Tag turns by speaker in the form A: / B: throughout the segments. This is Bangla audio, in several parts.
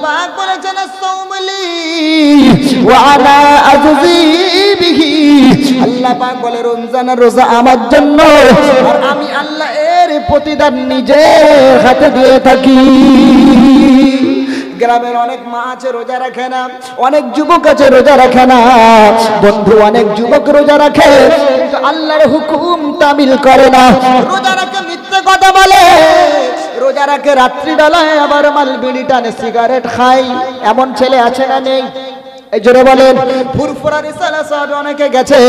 A: পাক বলেছেন সাওমলি ওয়া আনা আজজি বিহি। আল্লাহ পাক বলে রমজানের রোজা আমার জন্য, আর আমি আল্লাহ এর প্রতিদান নিজে হাতে দিয়ে থাকি। গ্রামের অনেক মা আছে রোজা রাখে না, অনেক যুবক আছে রোজা রাখে না। বন্ধু, অনেক যুবক রোজা রাখে কিন্তু আল্লাহর হুকুম তামিল করে না। রোজা রাখে মিথ্যে কথা বলে, রোজা রাখে রাত্রি বেলায় আবার মাল বিড়ি টানে, সিগারেট খায়। এমন ছেলে আছে না নেই? এই জোরে বলেন। ফুরফুরা রিসালা সাহেবে অনেকে গেছে,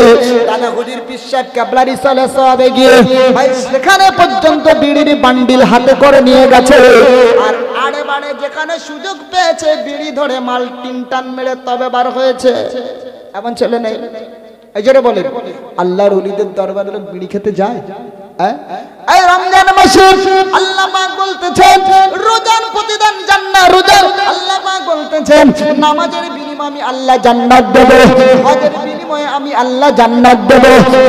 A: দাদা হুজুর পীর সাহেব কেবলা রিসালা সাহেবে গিয়ে ভাই সেখানে পর্যন্ত বিড়ির বান্ডিল হাতে করে নিয়ে গেছে, আর আড়ে বাড়ে যেখানে সুযোগ পেয়েছে বিড়ি ধরে মাল তিন টান মেরে তবে বার হয়েছে। এমন ছেলে নেই? এই জোরে বলেন। আল্লাহর ওলিদের দরবারে লোক বিড়ি খেতে যায়? এই রমজান মাসে আল্লাহ পাক বলতেছেন রোজার প্রতিদান জান্নাত। রোজার আল্লাহ পাক বলতেছেন নামাজের বিনিময়ে আমি আল্লাহ জান্নাত দেব, হজের বিনিময়ে আমি আল্লাহ জান্নাত দেব,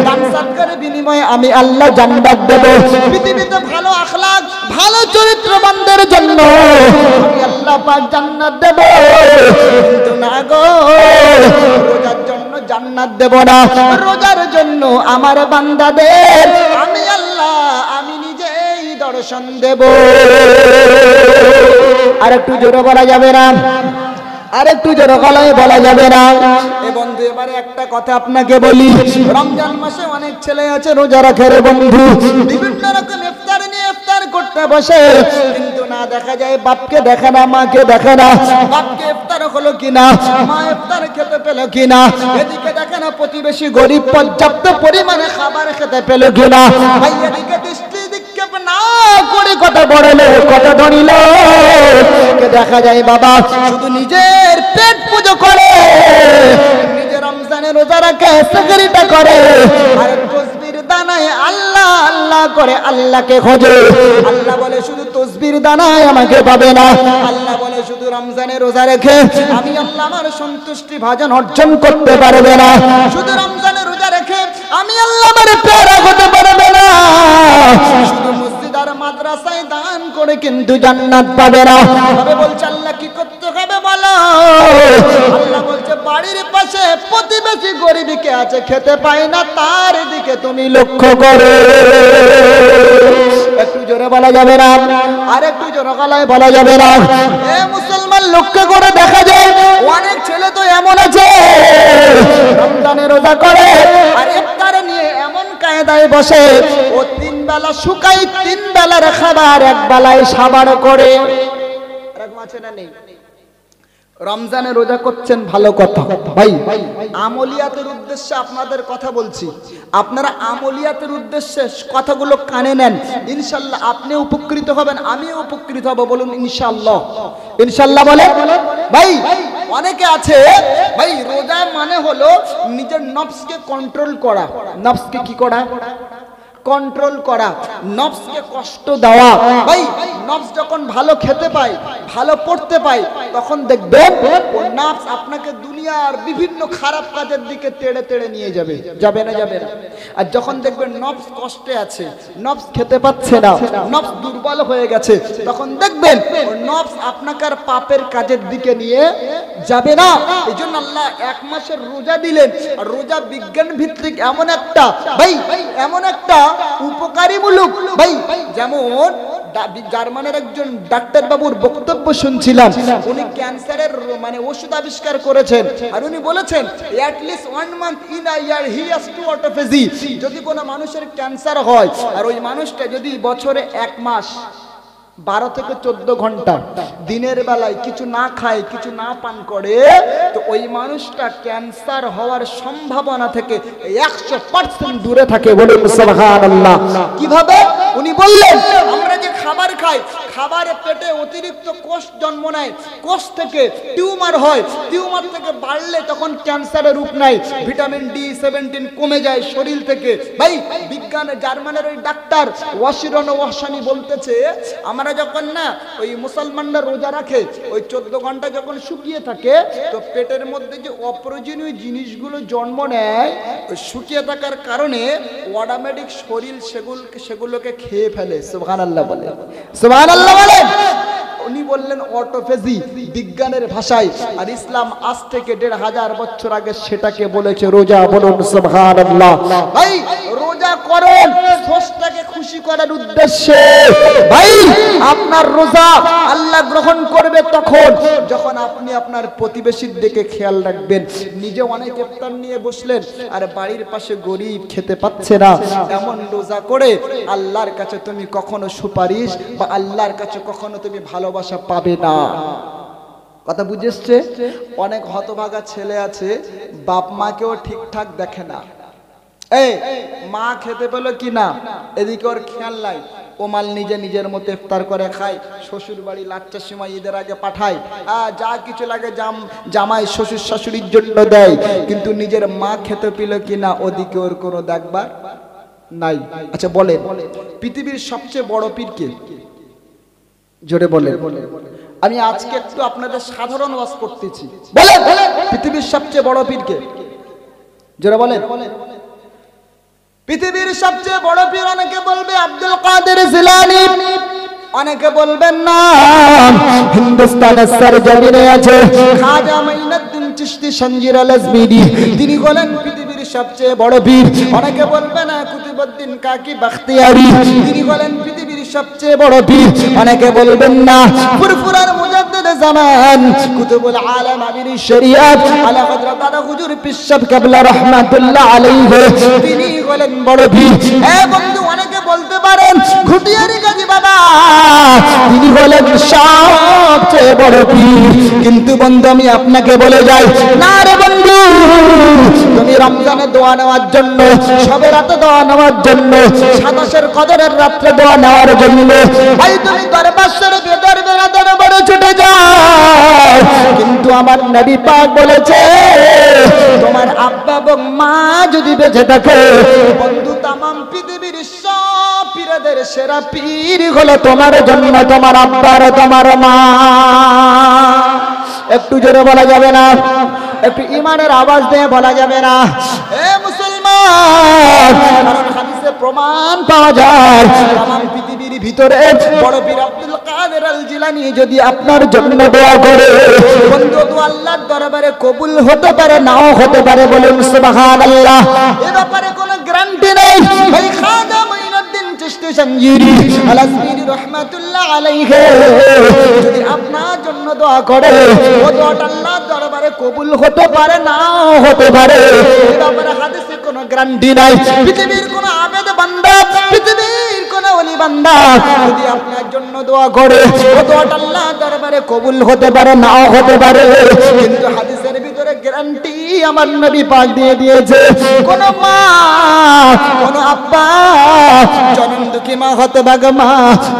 A: দান সদকার বিনিময়ে আমি আল্লাহ জান্নাত দেব। পৃথিবীতে ভালো আখলাক, ভালো চরিত্রবানদের জন্য আমি আল্লাহ পাক জান্নাত দেব। কিন্তু না গো, রোজার জন্য জান্নাত দেব না, রোজার জন্য আমার বান্দাদের আমি আল্লাহ আমি নিজেই দর্শন দেব। আর একটু জোরে বলা যাবে না? আর একটু জোরে গলায় বলা যাবে না? এ বন্ধু, এবারে একটা কথা আপনাকে বলি, রমজান মাসে অনেক ছেলে আছে রোজা রাখে রে বন্ধু, বিভিন্ন রকম ইফতার নিয়ে ইফতার করতে বসে, কিন্তু না দেখা যায় বাপকে দেখে না, মাকে দেখে না, বাপকে ইফতার হলো কিনা, মা ইফতার খেতে পেল কিনা, এদিকে দেখে না প্রতিবেশী গরিব পর্যাপ্ত পরিমাণে খাবার খেতে পেল কিনা, ভাই এদিকে দৃষ্টি নিক্ষেপ না করে কথা বড়লে কথা ধরিল, দেখা যায় বাবা শুধু নিজের পেট পুজো করে, নিজের রমজানের রোজা রাখে, সিগরিটা করে, আর তসবির দানায় আল্লাহ আল্লাহ করে আল্লাহকে খোঁজে। আল্লাহ বলে শুধু তসবির দানায় আমাকে পাবে না, আল্লাহ বলে শুধু রমজানের রোজা রেখে আমি আল্লাহ আমার সন্তুষ্টি ভাজন অর্জন করতে পারবে না, শুধু রমজানের রোজা রেখে আমি আল্লাহ আমার প্যারা হতে পারবে না, শুধু মসজিদ আর মাদ্রাসায় দান করে কিন্তু জান্নাত পাবে না। তবে বলছে আল্লাহ কি করতে হবে বলো? আল্লাহ বলছে বাড়ির পাশে প্রতিবেশী গরিবকে আছে খেতে পায় না, তার দিকে তুমি লক্ষ্য করো। একটু জোরে বলা যাবে না? আর একটু জোরে গলায় বলা যাবে না? এ মুসলমান, লক্ষ্য করে দেখা যায় অনেক ছেলে তো এমন আছে রমজানে রোজা করে আর ইফতারে নিয়ে এমন কায়দায় বসে ও তিন বেলা শুকাই, তিন বেলার খাবার এক বেলায় সাবার করে। এরকম আছে না নেই? রমজানে রোজা করছেন ভালো কথা, ভাই আমলিয়াতের উদ্দেশ্যে আপনাদের কথা বলছি, আপনারা আমলিয়াতের উদ্দেশ্যে কথাগুলো কানে নেন, ইনশাআল্লাহ আপনি উপকৃত হবেন, আমি উপকৃত হব। বলুন ইনশাআল্লাহ। ইনশাআল্লাহ বলে ভাই। অনেকে আছে ভাই রোজা মানে হলো নিজের নফসকে কন্ট্রোল করা। নফসকে কি করা? কন্ট্রোল করা, নফসকে কষ্ট দেওয়া। ভাই নফস যখন ভালো খেতে পায়, ভালো পড়তে পায়, তখন দেখবেন ও নফস আপনাকে দুনিয়ার বিভিন্ন খারাপ কাজের দিকে তেড়ে তেড়ে নিয়ে যাবে। যাবে না? যাবে না? আর যখন দেখবেন নফস কষ্টে আছে, নফস খেতে পাচ্ছে না, নফস দুর্বল হয়ে গেছে, তখন দেখবেন ও নফস আপনাকে আর পাপের কাজের দিকে নিয়ে যাবে না। এই জন্য আল্লাহ এক মাসের রোজা দিলেন, আর রোজা বিজ্ঞান ভিত্তিক এমন একটা ভাই, এমন একটা উপকারীমূলক ভাই, যেমন জার্মানের একজন ডাক্তার বাবুর বক্তব্য শুনছিলাম, উনি ক্যান্সারের মানে ওষুধ আবিষ্কার করেছেন, আর উনি বলেছেন at least 1 month in a year he has to autophagy। যদি কোনো মানুষের ক্যান্সার হয় আর ওই মানুষটা যদি বছরে 1 মাস 12 থেকে 14 ঘন্টা দিনের বেলায় কিছু না খায়, কিছু না পান করে, তো ওই মানুষটা ক্যান্সার হওয়ার সম্ভাবনা থেকে 100% দূরে থাকে। বলুন সুবহানাল্লাহ। কিভাবে? উনি বললেন আমরা যে খাবার খাই, খাবারে পেটে অতিরিক্ত কোষ জন্ম নেয়, কোষ থেকে টিউমার হয়, টিউমার থেকে বাড়লে তখন ক্যান্সারের রূপ নেয়, ভিটামিন D17 কমে যায় শরীর থেকে। ভাই বিজ্ঞানে জার্মানের ওই ডাক্তার ওয়াশিরন ওয়াসানি বলতেছে আমরা যখন না ওই মুসলমানরা রোজা রাখে, ওই 14 ঘন্টা যখন শুকিয়ে থাকে, তো পেটের মধ্যে যে অপ্রয়োজনীয় জিনিসগুলো জন্ম নেয়, ওই শুকিয়ে থাকার কারণে অটোমেটিক শরীর সেগুলোকে খেয়ে ফেলে। সুবহানাল্লাহ বলে, সুবহানাল্লাহ বলে। উনি বললেন অটোফেজি, বিজ্ঞানের ভাষায়, আর ইসলাম আজ থেকে 1500 বছর আগে সেটাকে বলেছে রোজা। বলুন সুবহানাল্লাহ। ভাই রোজা করেন স্রষ্টাকে খুশি করার উদ্দেশ্যে। ভাই আপনার রোজা আল্লাহ গ্রহণ করবে তখন যখন আপনি আপনার প্রতিবেশীর দিকে খেয়াল রাখবেন। নিজে অনেক ইফতার নিয়ে বসলেন আর বাড়ির পাশে গরিব খেতে পাচ্ছে না, এমন রোজা করে আল্লাহর কাছে তুমি কখনো সুপারিশ বা আল্লাহর কাছে কখনো তুমি ভালোবাসা পাবে না। কথা বুঝেছে? অনেক হতভাগা ছেলে আছে বাপ মাকেও ঠিকঠাক দেখে না। এই মা খেতে পেলো কি না এদিকে ওর খেয়াল নাই, ও মাল নিজে নিজের মতো ইফতার করে খায়, শ্বশুর বাড়ি লাচ্চার সময় ঈদের আগে পাঠায়, যা কিছু লাগে জামাই শ্বশুর শাশুড়ির জন্য দেয়, কিন্তু নিজের মা খেতে পেল কিনা ওদিকে ওর কোনো দেখবার নাই। আচ্ছা বলেন পৃথিবীর সবচেয়ে বড় পীর কে? জোরে বলেন। আমি আজকে একটু আপনাদের সাধারণ ওয়াজ করতেছি, বলেন পৃথিবীর সবচেয়ে বড় পীর কে? জোরে বলেন। পৃথিবীর সবচেয়ে বড় পীর অনেকে বলবে আব্দুল কাদের জিলানী, অনেকে বলবেন না হিন্দুস্তানের সরজমিনে আছে খাজা মাইনুদ্দিন চিশতি সঞ্জির আল-আজমিরি, তিনি বলেন পৃথিবীর সবচেয়ে বড় পীর। অনেকে বলবেন না কুতুবউদ্দিন কাকি বাখতিয়ারি, তিনি বলেন পৃথিবীর সবচেয়ে বড় পীর। অনেকে বলবেন না ফুরফুরার মুজাদ্দিদ জামান কুতুবুল আলম আমির শরিয়ত আলা হযরত আলা হুজুর পীর সাহেব কিবলা রাহমাতুল্লাহ আলাইহি, তিনি বলেন বড় পীর। বন্ধু অনেকে বলতে পারেন ঘুটিয়ারি গাজী বাবা, তিনি বলেন সবচেয়ে বড় পীর। কিন্তু বন্ধু আমি আপনাকে বলে যাই না রে বন্ধু, তুমি রমজানে দোয়া নেওয়ার জন্য, শবে রাতে দোয়া নেওয়ার জন্য, 27 কদরের রাত্রে দোয়া নেওয়ার জন্য ভাই তুমি দরবার শরীফে দরবারে ছুটে যাও, কিন্তু আমার নবী পাক বলেছে তোমার আব্বা এবং মা যদি বেঁচে থাকে বন্ধু তামাম পৃথিবীর সব পীরদের সেরা পীর হলো তোমার জন্য তোমার আব্বার তোমার মা। একটু জোরে বলা যাবে না? একটু ইমানের আওয়াজ দিয়ে বলা যাবে না? এ মুসলমান, কারণ হাদিসে প্রমাণ পাওয়া যায় তামাম পৃথিবীর ভিতরে বড় পীর আব্দুল কাদের আল জিলানী যদি আপনার জন্য দোয়া করে বন্ধু তো আল্লাহর দরবারে কবুল হতে পারে নাও হতে পারে। বলুন সুবহানাল্লাহ। এ ব্যাপারে কোনো গ্যারান্টি নেই। ভাই খাজা মাইনুদ্দিন চিশতি সঞ্জিরি আল-আজমিরি রাহমাতুল্লাহ আলাইহি যদি আপনার জন্য দোয়া করে ও দোয়াটা আল্লাহর দরবারে কবুল হতে পারে নাও হতে পারে। এ ব্যাপারে হাদিসে কোনো গ্যারান্টি নাই। পৃথিবীর কোনো আবেদ বান্দা, পৃথিবীর কোনো ওলি বান্দা যদি আপনার জন্য দোয়া করে ও দোয়াটা আল্লাহর দরবারে কবুল হতে পারে নাও হতে পারে। কিন্তু হাদিসের ভিতরে গ্যারান্টি আমার নবী পাক দিয়ে দিয়েছে কোন মা, কোন আব্বা, জনম দুঃখী মা হতভাগা মা,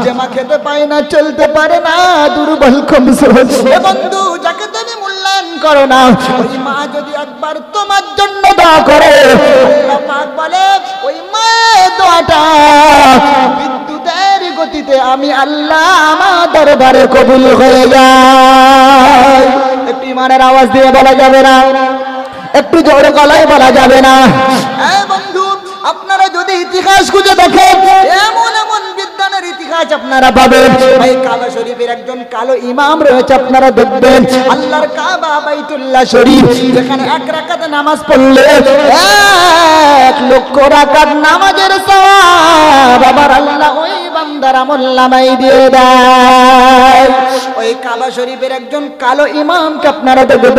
A: যে মা খেতে পায় না, চলতে পারে না, দুর্বল কমজোর, এ বন্ধু যাকে তুমি মূল্যায়ন করো না, ওই মা যদি একবার তোমার জন্য দোয়া করে আল্লাহ পাক বলে ওই মায়ের দোয়াটা বিদ্যুতের গতিতে আমি আল্লাহ আমার দরবারে কবুল হয়ে যায়। একটু ইমানের আওয়াজ দিয়ে বলা যাবে না? একটু জোরে গলায় বলা যাবে না? বন্ধু আপনারা যদি ইতিহাস খুঁজে দেখেন এমন এমন বিদ্যানের ইতিহাস আপনারা পাবেন। ভাই কাবা শরীফের একজন কালো ইমাম রয়েছে, আপনারা দেখবেন আল্লাহর কাবা বাইতুল্লাহ শরীফ, যেখানে 1 রাকাত নামাজ পড়লে 1 লক্ষ রাকাত নামাজের সওয়াব আবার আল্লাহ ওই বান্দার আমলনামায় দিয়ে দেয়। ওই কাবা শরীফের একজন কালো ইমামকে আপনারা দেখবেন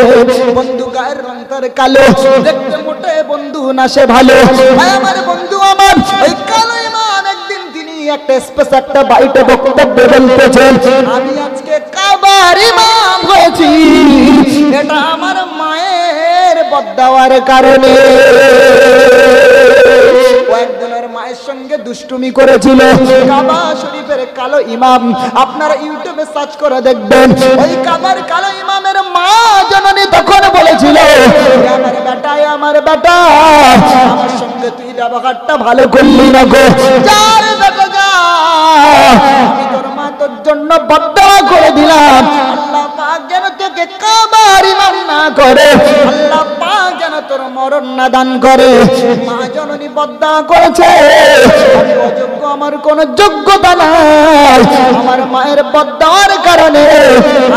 A: বন্ধু গায়ের রং তার কালো, দেখতে মোটে বন্ধু না সে ভালো। আমার বন্ধু আমার ওই কালো ইমাম একদিন তিনি একটা স্পেস একটা বাইটে বক্তব্য বলতেছেন আমি আজকে কাবার ইমাম হয়েছি এটা আমার মায়ের বদদাওয়ার কারণে। একজনের মায়ের সঙ্গে দুষ্টুমি করেছিল কাবা শরীফের কালো ইমাম, আপনারা ইউটিউবে সার্চ করে দেখবেন ওই কাবার কালো ইমামের মা জননী তখন বলেছিল আমার বেটা আমার বেটা আমার সঙ্গে তুই ব্যবহারটা ভালো করলি না গো, যার বেটা যা, আমি তোর মা তোর জন্য বদদোয়া করে দিলাম, আল্লাহ পাক যেন তোকে কাবার ইমাম না করে, আল্লাহ পাক যেন তোর তোর মরণ না দান করে। মা জননী বদ্দোয়া করেছে আমি অযোগ্য, আমার কোনো যোগ্যতা নাই, আমার মায়ের বদ্দোয়ার কারণে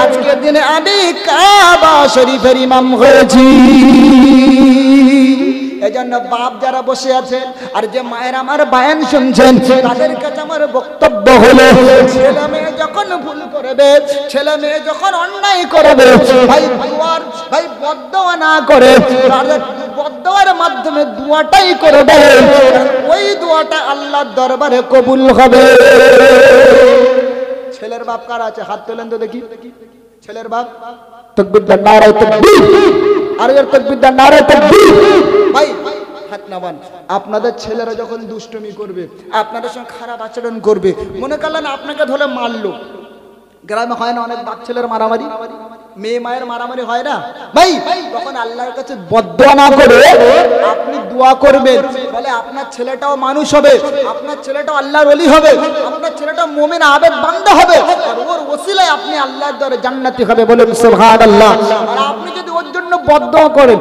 A: আজকের দিনে আমি কাবা শরীফের ইমাম হয়েছি। এজন্য বাপ যারা বসে আছেন আর যে মায়ের আমার বয়ান শুনছেন, তাদের কাছে আমার বক্তব্য হলো, ছেলে মেয়ে যখন ভুল করবে, ছেলে মেয়ে যখন অন্যায় করবে, ভাই বদ্দোয়া না করে তাদের বদ্দোয়ার মাধ্যমে দোয়াটাই করবে, ওই দোয়াটা আল্লাহর দরবারে কবুল হবে। ছেলের বাপ কারা আছে? হাত তোলেন তো দেখি। ছেলের বাপ তাকবীর দাও, নারায়ে তাকবীর, আর এর তাকবীর দাও, নারায়ে তাকবীর। ভাই হাত নামান। আপনাদের ছেলেরা যখন দুষ্টুমি করবে, আপনাদের সঙ্গে খারাপ আচরণ করবে, মনে করলেন আপনাকে ধরে মারলো, গ্রামে হয় না অনেক বাচ্চাদের মারামারি, মেয়ে মায়ের মারামারি হয় না ভাই, তখন আল্লাহর কাছে বদ্দোয়া না করে আপনি দোয়া করবেন, বলে আপনার ছেলেটাও মানুষ হবে, আপনার ছেলেটাও আল্লাহর ওলি হবে, আপনার ছেলেটাও মুমিন আবেদ বান্দা হবে, আর ওর ওসিলায় আপনি আল্লাহর দরে জান্নাতি হবে। বলেন সুবহানাল্লাহ। আর আপনি যদি ওর জন্য বদ্দোয়া করেন,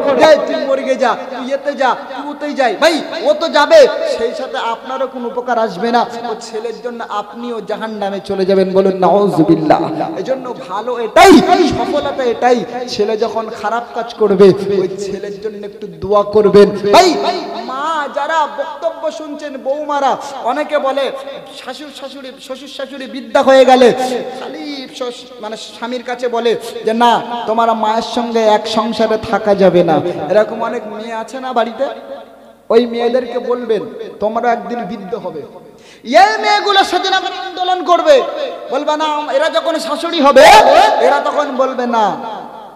A: তুই মরে যা, তুই এতে যা, তুই ওতেই যাই, ভাই ও তো যাবে, সেই সাথে আপনারও কোনো উপকার আসবে না, ও ছেলের জন্য আপনিও জাহান্নামে চলে যাবেন। বলুন নাউযুবিল্লাহ। এজন্য ভালো এটাই, সফলতা এটাই, ছেলে যখন খারাপ কাজ করবে ওই ছেলের জন্য একটু দোয়া করবেন। ভাই মা যারা বক্তব্য শুনছেন, বৌমারা অনেকে বলে শ্বশুর শাশুড়ি বিদ্যা হয়ে গেলে খালি মানে স্বামীর কাছে বলে যে না তোমার মায়ের সঙ্গে এক সংসারে থাকা যাবে না, এরকম অনেক মেয়ে আছে না বাড়িতে, ওই মেয়েদেরকে বলবেন তোমরা একদিন বিদ্ধ হবে। এই মেয়েগুলো সেদিন আবার আন্দোলন করবে, বলবে না এরা যখন শাশুড়ি হবে এরা তখন বলবে না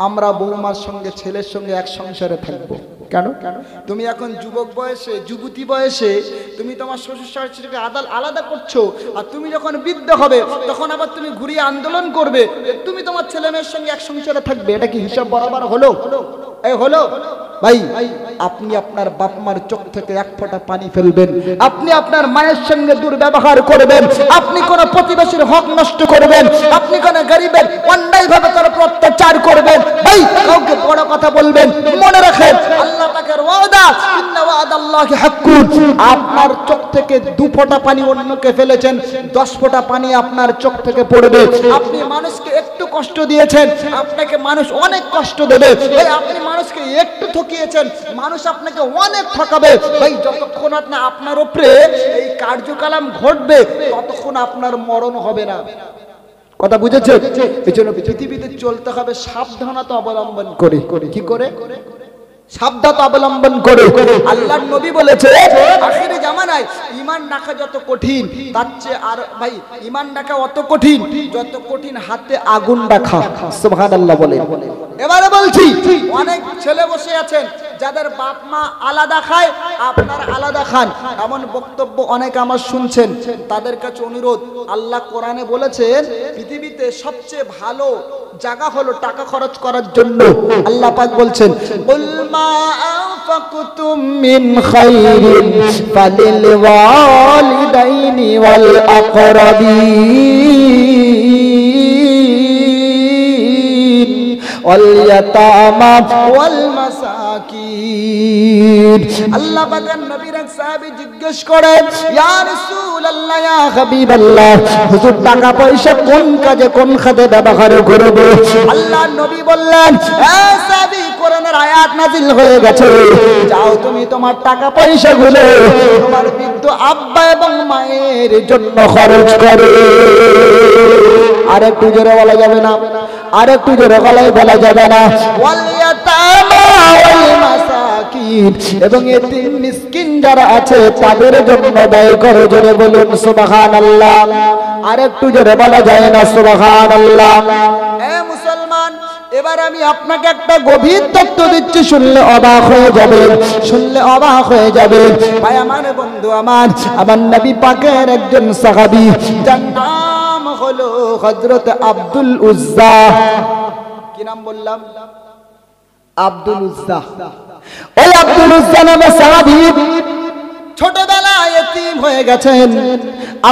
A: আমরা বৌমার সঙ্গে ছেলের সঙ্গে এক সংসারে থাকবো। কেন? তুমি এখন যুবক বয়সে, যুবতী বয়সে তুমি তোমার শ্বশুর শাশুড়িকে আলাদা করছো, আর তুমি যখন বৃদ্ধ হবে তখন আবার তুমি ঘুরিয়ে আন্দোলন করবে তুমি তোমার ছেলে মেয়ের সঙ্গে এক সংসারে থাকবে। এটা কি হিসাব বরাবর হলো? এই হলো? ভাই আপনি আপনার বাপ মার চোখ থেকে এক ফোঁটা পানি ফেলবেন, আপনি আপনার মায়ের সঙ্গে দুর্ব্যবহার করবেন, আপনি কোন প্রতিবেশীর হক নষ্ট করবেন, আপনি কোন গরিবের অন্যায় ভাবে তার অত্যাচার করবেন, ভাই কাউকে বড় কথা বলবেন, মনে রাখেন আল্লাহ পাকের ওয়াদা ইন্না ওয়াদাল্লাহি হাক্কুন। আপনার চোখ থেকে দু ফোঁটা পানি অন্যকে ফেলেছেন, 10 ফোঁটা পানি আপনার চোখ থেকে পড়বে। আপনি মানুষকে একটু কষ্ট দিয়েছেন, আপনাকে মানুষ অনেক কষ্ট দেবে। ভাই আপনি মানুষকে একটু ঠকিয়েছেন, মানুষ আপনাকে অনেক ঠকাবে। ভাই যতক্ষণ না আপনার উপরে এই কার্যকলাপ ঘটবে ততক্ষণ আপনার মরণ হবে না। কথা বুঝেছেন? এই জন্য পৃথিবীতে চলতে হবে সাবধানতা অবলম্বন করে। কি করে? সাবধানতা অবলম্বন করে। আল্লাহর নবী বলেছে আখিরি জামানায় ঈমান রাখা যত কঠিন তার চেয়ে আর ভাই ঈমান রাখা অত কঠিন যত কঠিন হাতে আগুন রাখা। সুবহানাল্লাহ বলে। এবারে বলছি অনেক ছেলে বসে আছেন যাদের বাপ মা আলাদা খায়, আপনারা আলাদা খান, এমন বক্তব্য অনেক আমার শুনছেন। তাদের কাছে অনুরোধ, আল্লাহ কোরআনে বলেছেন পৃথিবীতে সবচেয়ে ভালো জায়গা হলো টাকা খরচ করার জন্য। আল্লাহ পাক বলছেন কুল মা আনফাকতুম মিন খাইরিন ফালিল ওয়ালিদাইনি ওয়াল আকরাবিন ওয়াল ইয়াতামা ওয়াল মাসাকিন। আল্লাহ পাকের নবীর এক সাহাবী জিজ্ঞেস করেন ইয়া রাসূলুল্লাহ, ইয়া হাবিবাল্লাহ, হুজুর টাকা পয়সা কোন কাজে কোন খাতে ব্যবহার করব? আল্লাহর নবী বললেন এ সাহাবী, কোরআনের আয়াত নাযিল হয়ে গেছে, যাও তুমি তোমার টাকা পয়সাগুলো তোমার বৃদ্ধ আব্বা এবং মায়ের জন্য খরচ করো। আর একটু জোরে বলা যাবে না? আর একটু জোরে গলায় বলা যাবে না? ওয়াল ইয়াতামা ওয়াল মাসাকিন, এবং এতিম মিসকিন যারা আছে তাদের জন্য ব্যয় করো। জোরে বলুন সুবহানাল্লাহ। আর একটু জোরে বলা যায় না সুবহানাল্লাহ? এ মুসলমান, এবার আমি আপনাকে একটা গভীর তত্ত্ব দিচ্ছি, শুনলে অবাক হয়ে যাবেন, শুনলে অবাক হয়ে যাবেন। ভাই আমার, বন্ধু আমার নবী পাকের একজন সাহাবী যার নাম হলো হযরত আব্দুল উজ্জা। কি নাম বললাম? আব্দুল উজ্জা। ওই আব্দুল উজ্জা নামে সাহাবী ছোটবেলায় এতিম হয়ে গেছেন,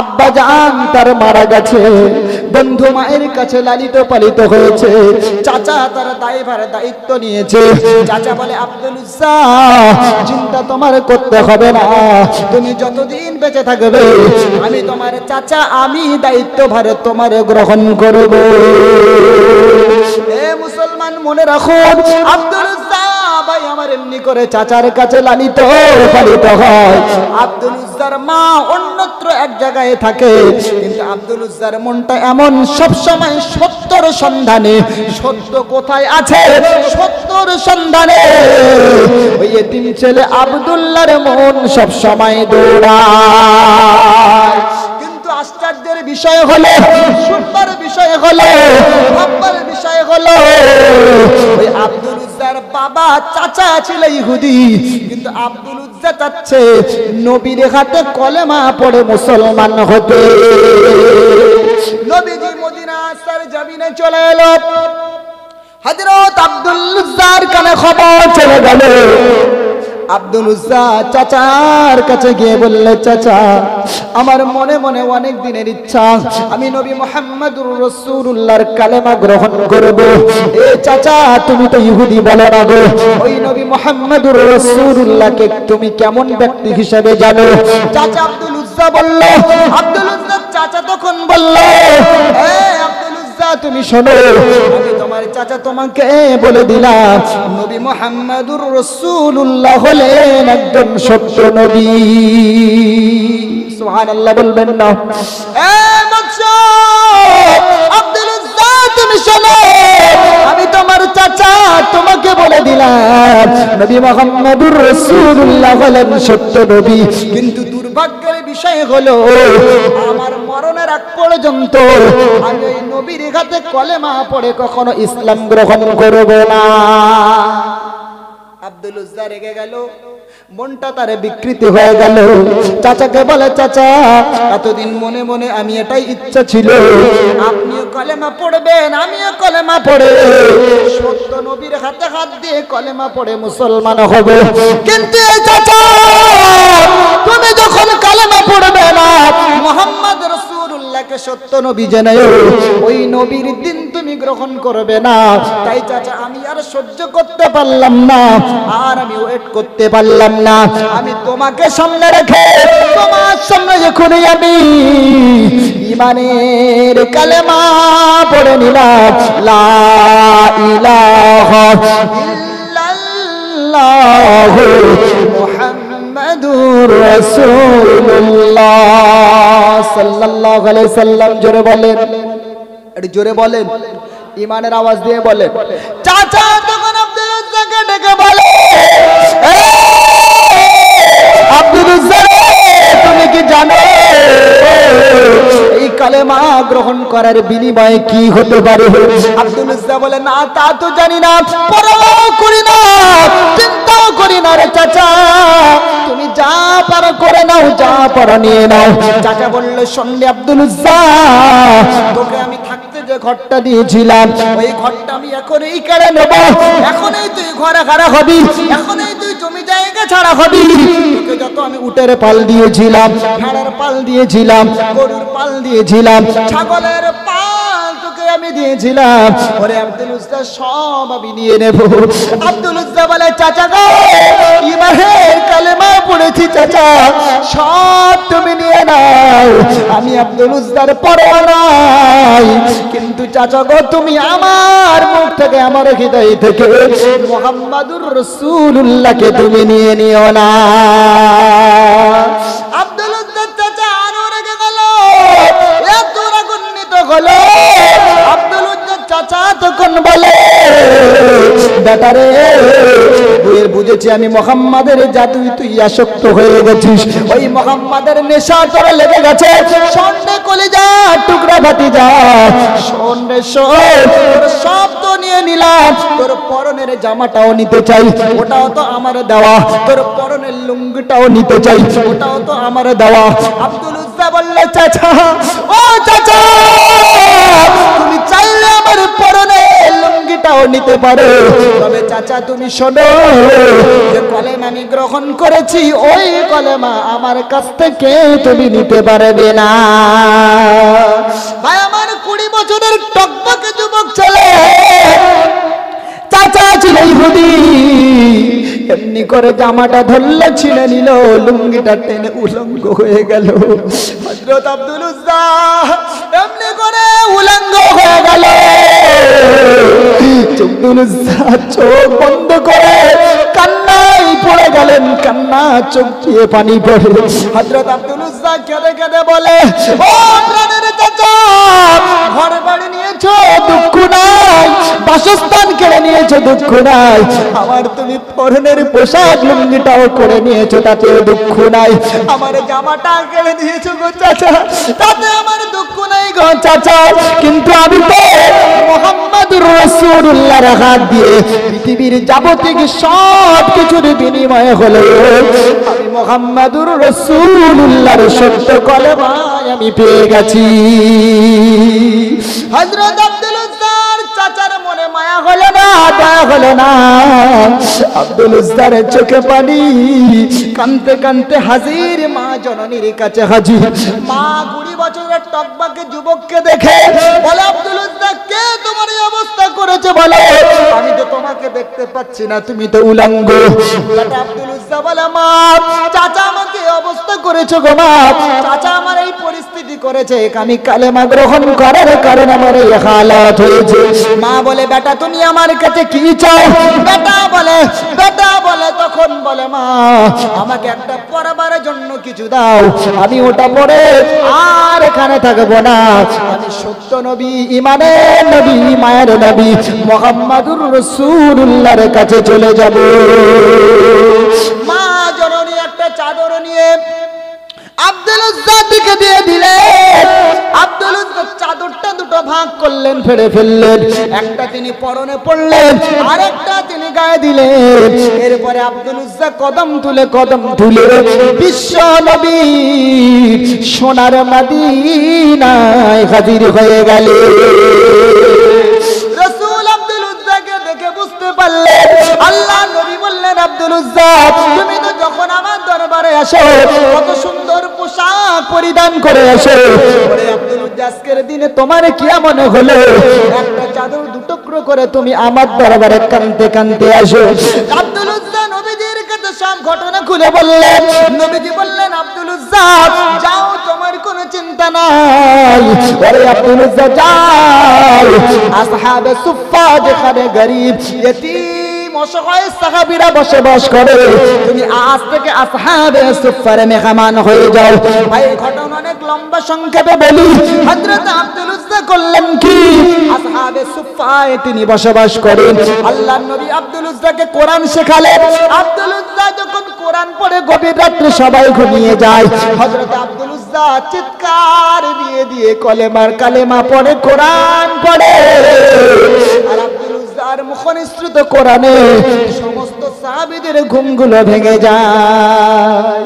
A: আব্বা জান তার মারা গেছে, বন্ধু মায়ের কাছে লালিত পালিত হয়েছে, চাচা তার দায়িত্ব নিয়েছে। চাচা বলে আব্দুল উজ্জা চিন্তা তোমার করতে হবে না, তুমি যতদিন বেঁচে থাকবে আমি তোমার চাচা, আমি দায়িত্বভার তোমার গ্রহণ করব। এ মুসলমান মনে রাখো, আব্দুল উজ্জা ভাই আমার এমনি করে চাচার কাছে লালিত পালিত হয়। আব্দুল উজ্জার মা অন্যত্র এক জায়গায় থাকে, কিন্তু আব্দুল উজ্জার মনটা এমন সব সময় সত্যর সন্ধানে, সত্য কোথায় আছে সত্যর সন্ধানে। ওই এতিম ছেলে আব্দুল্লাহর মন সব সময় দৌড়ায়। কিন্তু আশ্চর্যের বিষয় হলো, সুন্দর বিষয় হলো, ভাববার বিষয় হলো, ওই আব্দুল উজ্জার বাবা চাচা ছিল ইহুদি, কিন্তু আব্দুল উজ্জা চাচ্ছে নবীর হাতে কলেমা পড়ে মুসলমান হতে। নবীজি মদিনা আসার জমিনে চলে এলো, হযরত আব্দুল উজ্জার কানে খবর চলে গেল। আব্দুল উজ্জা চাচার কাছে গিয়ে বললে, চাচা আমার মনে মনে অনেক দিনের ইচ্ছা, আমি নবী মুহাম্মদুর রাসূলুল্লাহর কালেমা গ্রহণ করব। এ চাচা তুমি তো ইহুদি বলো না গো, ওই নবী মুহাম্মদুর রাসূলুল্লাহকে তুমি কেমন ব্যক্তি হিসেবে জানো? চাচা আব্দুল উজ্জা বলল, আব্দুল উজ্জা চাচা তখন বলল, এ আব্দুল উজ্জা তুমি শোনো, আমি তোমার চাচা তোমাকে বলে দিলাম, নবী মুহাম্মদুর রাসূলুল্লাহ হলেন একজন সত্য নবী। সুবহানাল্লাহ বলবেন না? এ মাকসুদ আব্দুল উজ্জা তুমি শোনো, আমি তোমার চাচা তোমাকে বলে দিলাম, নবী মুহাম্মদুর রাসূলুল্লাহ হলেন সত্য নবী। কিন্তু দুর্ভাগ্যের বিষয় হলো, আমার মরণের আগ পর্যন্ত আমি এই নবীর হাতে কলেমা পড়ে কখনো ইসলাম গ্রহণ করব না। আব্দুল উজ্জা রেগে গেল, মনটা তারে বিকৃতি হয়ে গেল। চাচাকে বলে, চাচা এতদিন মনে মনে আমি এটাই ইচ্ছা ছিল, আপনিও কলেমা পড়বেন, আমিও কলেমা পড়ে সত্য নবীর হাতে হাত দিয়ে কলেমা পড়ে মুসলমান হব। কিন্তু এই চাচা তুমি যখন কলেমা পড়বে না, মুহাম্মদ রাসূলুল্লাহকে সত্য নবী জেনে ওই নবীর দিন তুমি গ্রহণ করবে না, তাই চাচা আমি আর সহ্য করতে পারলাম না, আর আমি ওয়েট করতে পারলাম না, আমি তোমাকে সামনে রেখে তোমার সামনে এখনই আমি ঈমানের কালেমা পড়ে নিলাম, লা ইলাহা ইল্লাল্লাহ মুহাম্মাদুর রাসূলুল্লাহ সাল্লাল্লাহু আলাইহি সাল্লাম। জোরে বলেন, একটু জোরে বলেন, ঈমানের আওয়াজ দিয়ে বলেন। চাচা তখন আব্দুল উজ্জাকে ডেকে বলে, আব্দুল উজ্জা তুমি কি জানো এই কালেমা গ্রহণ করার বিনিময়ে কি হতে পারে? আব্দুল উজ্জা বলে, না তা তো জানি না, পরোয়া করি না, চিন্তাও করি না রে চাচা, তুমি যা পারো করে নাও, যা পারো নিয়ে নাও। চাচা বলল, শুনলে আব্দুল উজ্জা, তোকে আমি থাকতে যে ঘরটা দিয়েছিলাম, ওই ঘরটা আমি এখনই কেড়ে নেব, এখনই তুই ঘরে ঘরে হবি, এখনই তুই জমি জায়গা ছাড়া হবি। তোকে যত আমি উটের পাল দিয়েছিলাম, ভেড়ার পাল দিয়েছিলাম, গরুর পাল দিয়েছিলাম, ছাগলের পাল তোকে আমি দিয়েছিলাম, ওরে আব্দুল উজ্জা সব আমি নিয়ে নেব। আব্দুল উজ্জা বলে, চাচা গো ঈমানের কালেমা পড়েছি চাচা, সব তুমি নিয়ে নাও, আমি আব্দুল উজ্জার পরোয়া নাই, কিন্তু চাচা গো তুমি আমার মুখ থেকে, আমার হৃদয় থেকে মুহাম্মাদুর রাসূলুল্লাহকে তুমি নিয়ে নিও না। আব্দুল উজ্জার চাচা আরো রেগে গেল, এত রাগান্বিত হলো। আব্দুল উজ্জার চাচা তখন বলে, বেটারে বুঝে বুঝেছি আমি মুহাম্মাদের জাদুই তুই আসক্ত হয়ে গেছিস, ওই মুহাম্মাদের নেশা তোর লেগে গেছে। শোনে কলিজা টুকরা ভাতিজা, শোনে শোন, তোর সব তো নিয়ে নিলাম, তোর পরনের জামাটাও নিতে চাই, ওটাও তো আমার দেওয়া, তোর পরনের লুঙ্গিটাও নিতে চাই, ওটাও তো আমার দেওয়া। আব্দুল উজ্জা বললে, চাচা ও চাচা, তুমি চাইলে আমার পরনের লুঙ্গিটা লুঙ্গিটাও নিতে পারো, তবে চাচা তুমি শোনো, যে কলেমা আমি গ্রহণ করেছি ওই কলেমা আমার কাছ থেকে তুমি নিতে পারবে না। ভাই আমার 20 বছরের টকবকে যুবক ছেলে, চাচা ছিল ইহুদি, এমনি করে জামাটা ধরলে ছিঁড়ে নিল, লুঙ্গিটা টেনে উলঙ্গ হয়ে গেল। হযরত আব্দুল উজ্জা এমনি করে উলঙ্গ হয়ে গেল। আব্দুল উজ্জা চোখ বন্ধ করে কান্নায় পড়ে গেলেন, কান্না চোখ দিয়ে পানি পড়ে। হযরত আব্দুল উজ্জা কেঁদে কেঁদে বলে, ও প্রাণের চাচা, ঘর বাড়ি নিয়েছো দুঃখ নাই, বাসস্থান কেড়ে নিয়েছো দুঃখ নাই, আমার তুমি পরনের পোশাক লুঙ্গিটাও করে নিয়েছো তাতেও দুঃখ নাই, আমার জামাটা কেড়ে নিয়েছো গো চাচা, তাতে আমার দুঃখ নাই গো চাচা, কিন্তু আমি তো মুহাম্মদুর রাসূলুল্লাহর হাত দিয়ে পৃথিবীর যাবতীয় সব কিছুর বিনিময়ে হলো আমি মুহাম্মদুর রাসূলুল্লাহর সত্য কলেমা আমি পেয়ে গেছি। হযরত আব্দুল উজ্জার চাচার মনে মায়া হলো না, দয়া হলো না। আব্দুল উজ্জার চোখে পানি, কাঁদতে কাঁদতে হাজির মা জননীর কাছে হাজির। মা 20 বছরের টকবাকে যুবককে দেখে বলে, আব্দুল উজ্জা কে তোমার এই অবস্থা করেছে বলো? আমি তো তোমাকে দেখতে পাচ্ছি না, তুমি তো উলঙ্গ। আব্দুল উজ্জা বলে, মা চাচা আমাকে অবস্থা করেছে গো মা, চাচা আমার এই পরিস্থিতি করেছে, আমি কালেমা গ্রহণ করার কারণে আমার এই হালাত হয়েছে। মা বলে, বেটা তুমি আমার কাছে কি চাও? বেটা বলে তখন বলে, মা আমাকে একটা পড়াবার জন্য কিছু দাও, আমি ওটা পড়ে আর এখানে থাকবো না, আমি সত্য নবী, ইমানের নবী, মায়ের নবী মুহাম্মদুর রাসূলুল্লাহর কাছে চলে যাব। মা জননী একটা চাদর নিয়ে আব্দুল উজ্জার দিকে দিয়ে দিলেন। আব্দুল উজ্জা চাদরটা দুটো ভাগ করলেন, ফেড়ে ফেললেন, একটা তিনি পরনে পড়লেন, আরেকটা তিনি গায়ে দিলেন। এরপরে আব্দুল উজ্জা কদম তুলে বিশ্ব নবী সোনার মদিনায় হাজির হয়ে গেলেন। রাসূল আব্দুল উজ্জাকে দেখে বুঝতে পারলেন, আল্লাহ নবী বললেন, আব্দুল উজ্জা তুমি তো যখন আমার দরবারে আসো কত সুন্দর পোশাক পরিধান করে আসো, আব্দুল উজ্জা আজকের দিনে তোমার কি মনে হলো একটা চাদর দুটুকরো করে তুমি আমার দরবারে কাঁদতে কাঁদতে আসো? আব্দুল উজ্জা নবীজির কাছে সব ঘটনা খুলে বললেন। নবীজি বললেন, আব্দুল উজ্জা যাও, তোমার কোনো চিন্তা নাই। আরে আব্দুল উজ্জা যাও, আসহাবে সুফফা যেখানে গরিব ইতিম অসহায় সাহাবীরা বসবাস করে, তুমি আজ থেকে আসহাবে সুফফার মেহমান হয়ে যাও। ভাই ঘটনা অনেক লম্বা, সংক্ষেপে বলি। হযরত আব্দুল উজ্জা করলেন কি, আসহাবে সুফফায় তিনি বসবাস করেন। আল্লাহর নবী আব্দুল উজ্জাকে কোরআন শেখালেন। আব্দুল উজ্জা যখন কোরআন পড়ে গভীর রাত্রে সবাই ঘুমিয়ে যায়, হযরত আব্দুল উজ্জা চিৎকার দিয়ে দিয়ে কালেমা পড়ে, কোরআন পড়ে। আর আব্দুল উজ্জার মুখনিসৃত কোরআনে সমস্ত সাহাবীদের ঘুমগুলো ভেঙে যায়।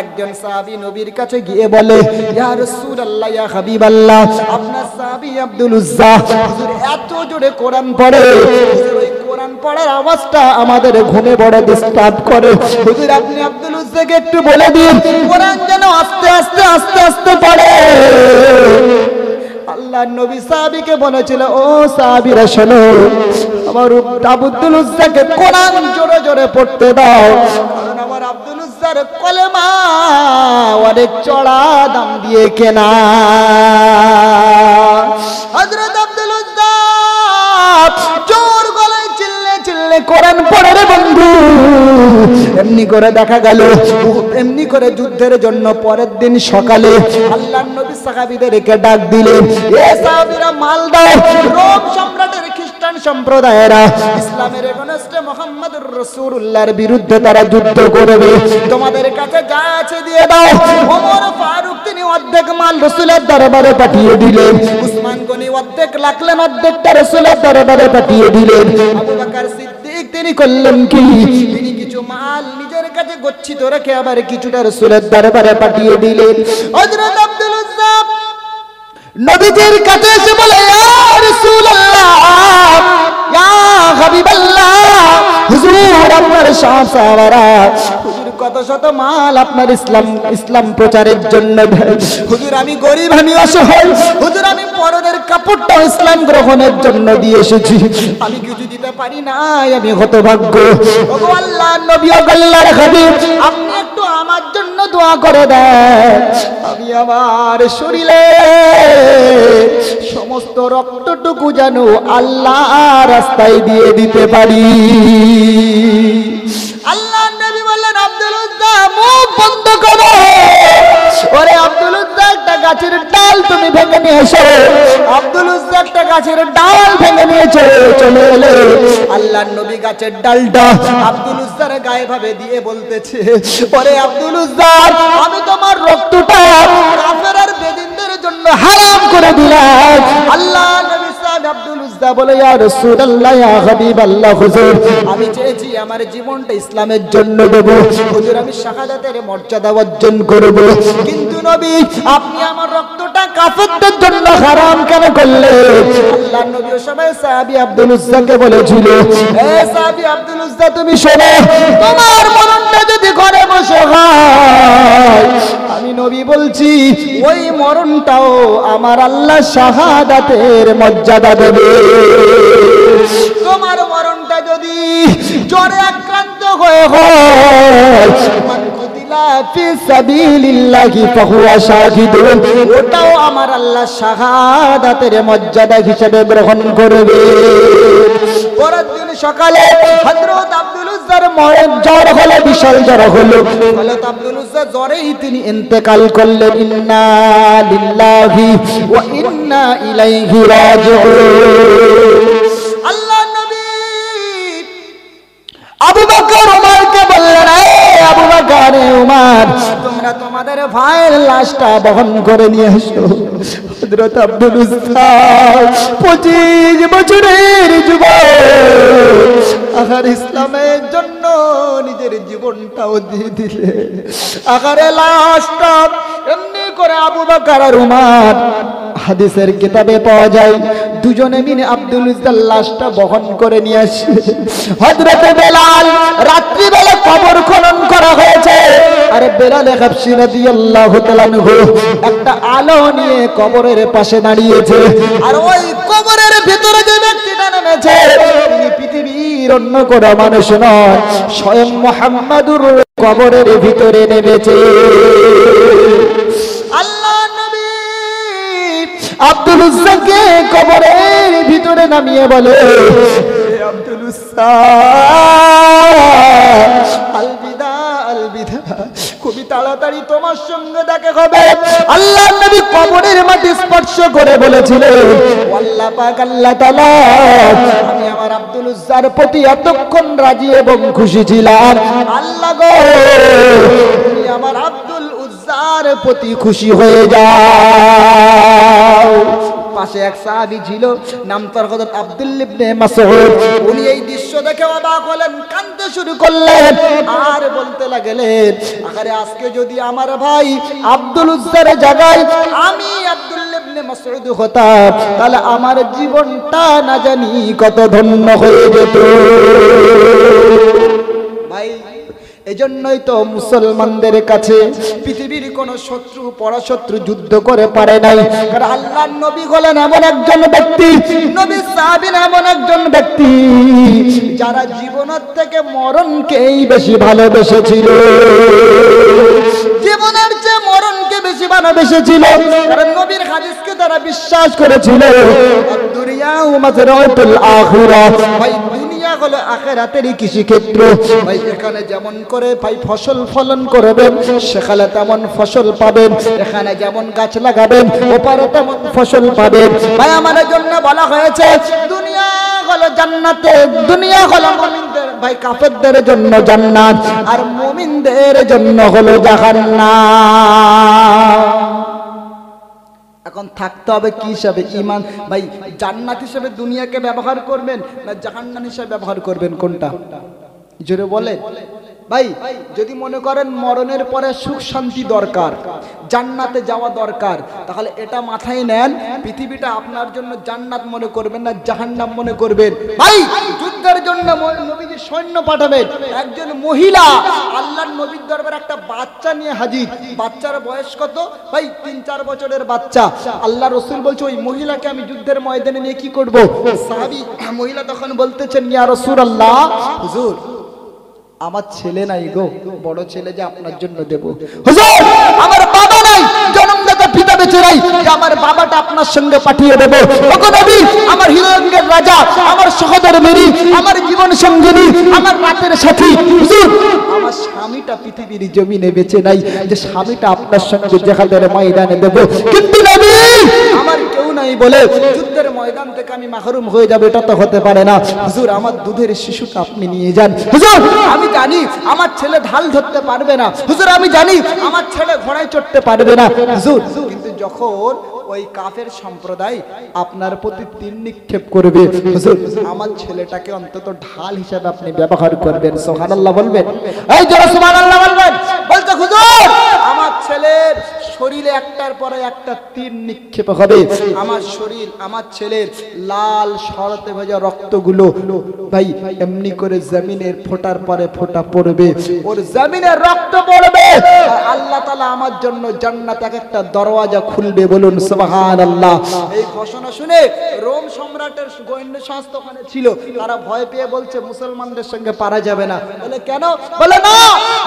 A: একজন সাহাবী নবীর কাছে গিয়ে বলে, ইয়া রাসূলুল্লাহ, ইয়া হাবিবাল্লাহ, আপনার সাহাবী আব্দুল উজ্জা হুজুর এত জোরে কোরআন পড়ে, হুজুর ওই কোরআন পড়ার আওয়াজটা আমাদের ঘুমে বড় ডিস্টার্ব করে, হুজুর আপনি আব্দুল উজ্জাকে একটু বলে দিন কোরআন যেন আস্তে আস্তে আস্তে আস্তে পড়ে। আল্লাহর নবী সাহাবীকে বলেছিল, ও সাহাবীরা শোনো, আমার আব্দুল উজ্জাকে কোরআন জোরে জোরে পড়তে দাও, কারণ আমার আব্দুল উজ্জার কলেমা অনেক চড়া দাম দিয়ে কেনা। হযরত আব্দুল উজ্জা জোর গলায় চিল্লে কোরআন পড়ে রে বন্ধু। এমনি করে দেখা গেল, এমনি করে যুদ্ধের জন্য পরের দিন সকালে আল্লাহর নবী সাহাবীদেরকে ডাক দিলেন, এ সাহাবীরা মাল দাও, রোম সম্রাটের খ্রিস্টান সম্প্রদায়েরা ইসলামের এগেইনস্টে মুহাম্মদুর রাসূলুল্লাহর বিরুদ্ধে তারা যুদ্ধ করবে, তোমাদের কাছে যা আছে দিয়ে দাও। ওমর ফারুক তিনি অর্ধেক মাল রাসূলের দরবারে পাঠিয়ে দিলেন, উসমান গনি অর্ধেক রাখলেন, অর্ধেকটা রাসূলের দরবারে পাঠিয়ে দিলেন। আবু বকর সিদ্দিক তিনি করলেন কি, তিনি কিছু মাল নিজের কাছে গচ্ছিত রেখে আবার কিছুটা রাসূলের দরবারে পাঠিয়ে দিলেন। হযরত আব্দুল উজ্জা নবীজির কাছে এসে বলে, ইয়া রাসূলুল্লাহ, ইয়া সব সাহাবারা হুজুর কত শত মাল আপনার ইসলাম প্রচারের জন্য দেয়। হুজুর আমি গরিব, আমি অসহায়, হুজুর আমি পরনের কাপড়টা ইসলাম গ্রহণের জন্য দিয়ে এসেছি, আমি কিছু দিতে পারি না, আমি হতভাগ্য। ওগো আল্লাহর নবী, ওগো আল্লাহর হাবিব, আপনি একটু আমার জন্য দোয়া করে দেন, আমি আমার শরীরে সমস্ত রক্তটুকু যেন আল্লাহ রাস্তায় দিয়ে দিতে পারি। আল্লাহর নবী বললেন, আব্দুল উজ্জা মুখ বন্ধ করো। ওরে আব্দুল উজ্জা, একটা গাছের ডাল তুমি ভেঙে নিয়ে এসো। আব্দুল উজ্জা একটা গাছের ডাল ভেঙে নিয়ে চলে এলে। আল্লাহর নবী গাছের ডালটা আব্দুল উজ্জার গায়ে ভাবে দিয়ে বলতেছে, ওরে আব্দুল উজ্জা, আমি তোমার রক্তটা কাফের আর বেদিনদের জন্য হারাম করে দিলাম। আল্লাহ নবী সাহেব আব্দুল উজ্জা বলে, ইয়া রাসূলুল্লাহ, ইয়া হাবিবাল্লাহ, হুজুর আমি চেয়েছি আমার জীবনটা ইসলামের জন্য দেব, হুজুর আমি শাহাদাতের মর্যাদা অর্জন করব, কিন্তু নবী আপনি আমার রক্তটা কাফেরদের জন্য হারাম কেন করলেন? আল্লাহর নবী ও সবাই সাহাবী আব্দুল উজ্জাকে বলেছিল, এ সাহাবী আব্দুল উজ্জা তুমি শোনো, তোমার মরণটা যদি ঘরে বসে হয়, আমি নবী বলছি ওই মরণটাও আমার আল্লাহ শাহাদাতের মর্যাদা দেবে। তোমার মরণটা যদি জ্বরে আক্রান্ত হয়ে হয়, মান কুতিলা ফি সাবিলিল্লাহি ফাহুয়া শাহিদুন, ওটাও আমার আল্লাহ শাহাদাতের মর্যাদা হিসেবে গ্রহণ করবে। পরের দিন সকালে হযরত আব্দুল উজ্জার জ্বর হলো, বিশাল জ্বর হলো। হযরত আব্দুল উজ্জা জ্বরেই তিনি ইন্তেকাল করলেন। ইন্না লিল্লাহি ওয়া ইন্না ইলাইহি রাজিউন। আল্লাহ নবী আবু বকর ওমরকে বললেন, আবু বকর, উমর, তোমরা তোমাদের ভাইয়ের লাশটা বহন করে নিয়ে এসো। হযরত আব্দুল উজ্জা 25 বছরের যুবক, আখার ইসলামের জন্য নিজের জীবনটাও দিয়ে দিলে। আখারে লাশটা এমনি করে আবু বকর আর উমর, হাদিসের কিতাবে পাওয়া যায়, দুজনে মিলে আব্দুল উজ্জার লাশটা বহন করে নিয়ে আসে। হযরত বেলাল, রাত্রিবেলা কবর খনন করা হয়েছে, আরে বেলাল হাবশী রাদিয়াল্লাহু তাআলা আনহু একটা আলো নিয়ে কবরের পাশে দাঁড়িয়েছে, আর ওই কবরের ভিতরে যে ব্যক্তিটা নেমেছে তিনি পৃথিবীর অন্য কোনো মানুষ নয়, স্বয়ং মুহাম্মাদুর কবরের ভিতরে নেমেছে। আল্লাহ নবী আব্দুল উজ্জাকে কবরের ভিতরে নামিয়ে বলে, আব্দুল উজ্জা আলবিদা, আলবিদা, খুবই তাড়াতাড়ি তোমার সঙ্গে দেখা হবে। আল্লাহ নবী কবরের মাটি স্পর্শ করে বলেছিলেন, আল্লাহ পাক, আল্লাহ তাআলা, আমি আমার আব্দুল উজ্জার প্রতি এতক্ষণ রাজি এবং খুশি ছিলাম, আল্লাহ গো তুমি আমার আব্দুল উজ্জার প্রতি খুশি হয়ে যাও। পাশে এক সাহাবী ছিল, নাম তার হযরত আব্দুল্লাহ ইবনে মাসউদ। উনি এই দৃশ্য দেখে অবাক হলেন, কাঁদতে শুরু করলেন আর বলতে লাগলেন, আরে আজকে যদি আমার ভাই আব্দুল উজ্জার জায়গায় আমি আব্দুল্লাহ ইবনে মাসউদ হতাম, তাহলে আমার জীবনটা না জানি কত ধন্য হয়ে যেত। ভাই এজন্যই তো মুসলমানদের কাছে পৃথিবীর কোন শত্রু পরাশত্রু যুদ্ধ করে পারে নাই, কারণ আল্লাহর নবী হলেন এমন একজন ব্যক্তি, নবী সাহাবীরা এমন একজন ব্যক্তি যারা জীবনের থেকে মরণকেই বেশি ভালোবেসেছিল, জীবনের চেয়ে মরণকে বেশি ভালোবেসেছিল। কারণ নবীর হাদিসকে তারা বিশ্বাস করেছিল, দুনিয়া মাযরাতুল আখিরাহ, ভাই দুনিয়া হলো আখিরাতেরই কৃষিক্ষেত্র। ভাই এখানে যেমন করে ভাই ফসল ফলন করবেন, সেখানে তেমন ফসল পাবেন, এখানে যেমন গাছ লাগাবেন ওপারে তেমন ফসল পাবেন। ভাই আমাদের জন্য বলা হয়েছে দুনিয়া হলো জান্নাতে, দুনিয়া হলো মুমিনদের, ভাই কাফেরদের জন্য জান্নাত আর মুমিনদের জন্য হলো জাহান্নাম। এখন থাকতে হবে কি হিসাবে? ঈমান। ভাই জান্নাত হিসেবে দুনিয়াকে ব্যবহার করবেন না জাহান্নাম হিসেবে ব্যবহার করবেন, কোনটা জোরে বলে? ভাই যদি মনে করেন মরণের পরে সুখ শান্তি দরকার, জান্নাতে যাওয়া দরকার, তাহলে এটা মাথায় নেন, পৃথিবীটা আপনার জন্য জান্নাত মনে করবেন না জাহান্নাম মনে করবেন। ভাই যুদ্ধের যুদ্ধের জন্য নবীজি সৈন্য পাঠাবেন, একজন মহিলা আল্লাহর নবীর দরবারে একটা বাচ্চা নিয়ে হাজির। বাচ্চার বয়স কত ভাই? 3-4 বছরের বাচ্চা। আল্লাহ রাসূল বলছে ওই মহিলাকে আমি যুদ্ধের ময়দানে নিয়ে কি করব? সাহাবী মহিলা তখন বলতেছেন, ইয়া রাসূলুল্লাহ, হুজুর আমার ছেলে নাই গো, বড় ছেলে যে আপনার জন্য দেব। হুজুর আমার বাবা নাই, জন্মদাতা পিতা বেঁচে নাই, যে আমার বাবাটা আপনার সঙ্গে পাঠিয়ে দেব। ওগো নবী, আমার হিরণের রাজা, আমার সহোদর মেরি, আমার জীবন সঙ্গিনী, আমার রাতের সাথী, হুজুর আমার স্বামীটা পৃথিবীর জমিনে বেঁচে নাই, যে স্বামীটা আপনার সঙ্গে জিহাদের ময়দানে দেব। কিন্তু নবী আমার কেউ নাই বলে যুদ্ধের ময়দান থেকে আমি মাহরুম হয়ে যাব, এটা তো হতে পারে না। হুজুর আমার দুধের শিশুটা আপনি নিয়ে যান। হুজুর আমি জানি আমার ছেলে ঢাল ধরতে পারবে না। হুজুর আমি জানি আমার ছেলে ঘোড়ায় চড়তে পারবে না। হুজুর কিন্তু যখন ওই কাফের সম্প্রদায় আপনার প্রতি তীর নিক্ষেপ করবে, হুজুর আমার ছেলেটাকে অন্তত ঢাল হিসেবে আপনি ব্যবহার করবেন। সুবহানাল্লাহ বলবেন, এই জোরে সুবহানাল্লাহ বলবেন। বলতে হুজুর আমার ছেলের শরীরে একটার পরে একটা তীর নিক্ষেপ হবে, আমার শরীর আমার ছেলের লাল শরতে ভেজা রক্তগুলো ভাই এমনি করে জমিনের ফোঁটার পরে ফোঁটা পড়বে, ওর জমিনের রক্ত পড়বে, আর আল্লাহ তাআলা আমার জন্য জান্নাত একটা দরওয়াজা খুলবে। বলুন সুবহানাল্লাহ। এই ঘোষণা শুনে রোম সম্রাটের সৈন্য সংস্থা ওখানে ছিল, তারা ভয় পেয়ে বলছে মুসলমানদের সঙ্গে পারা যাবে না। বলে কেন? বলে না,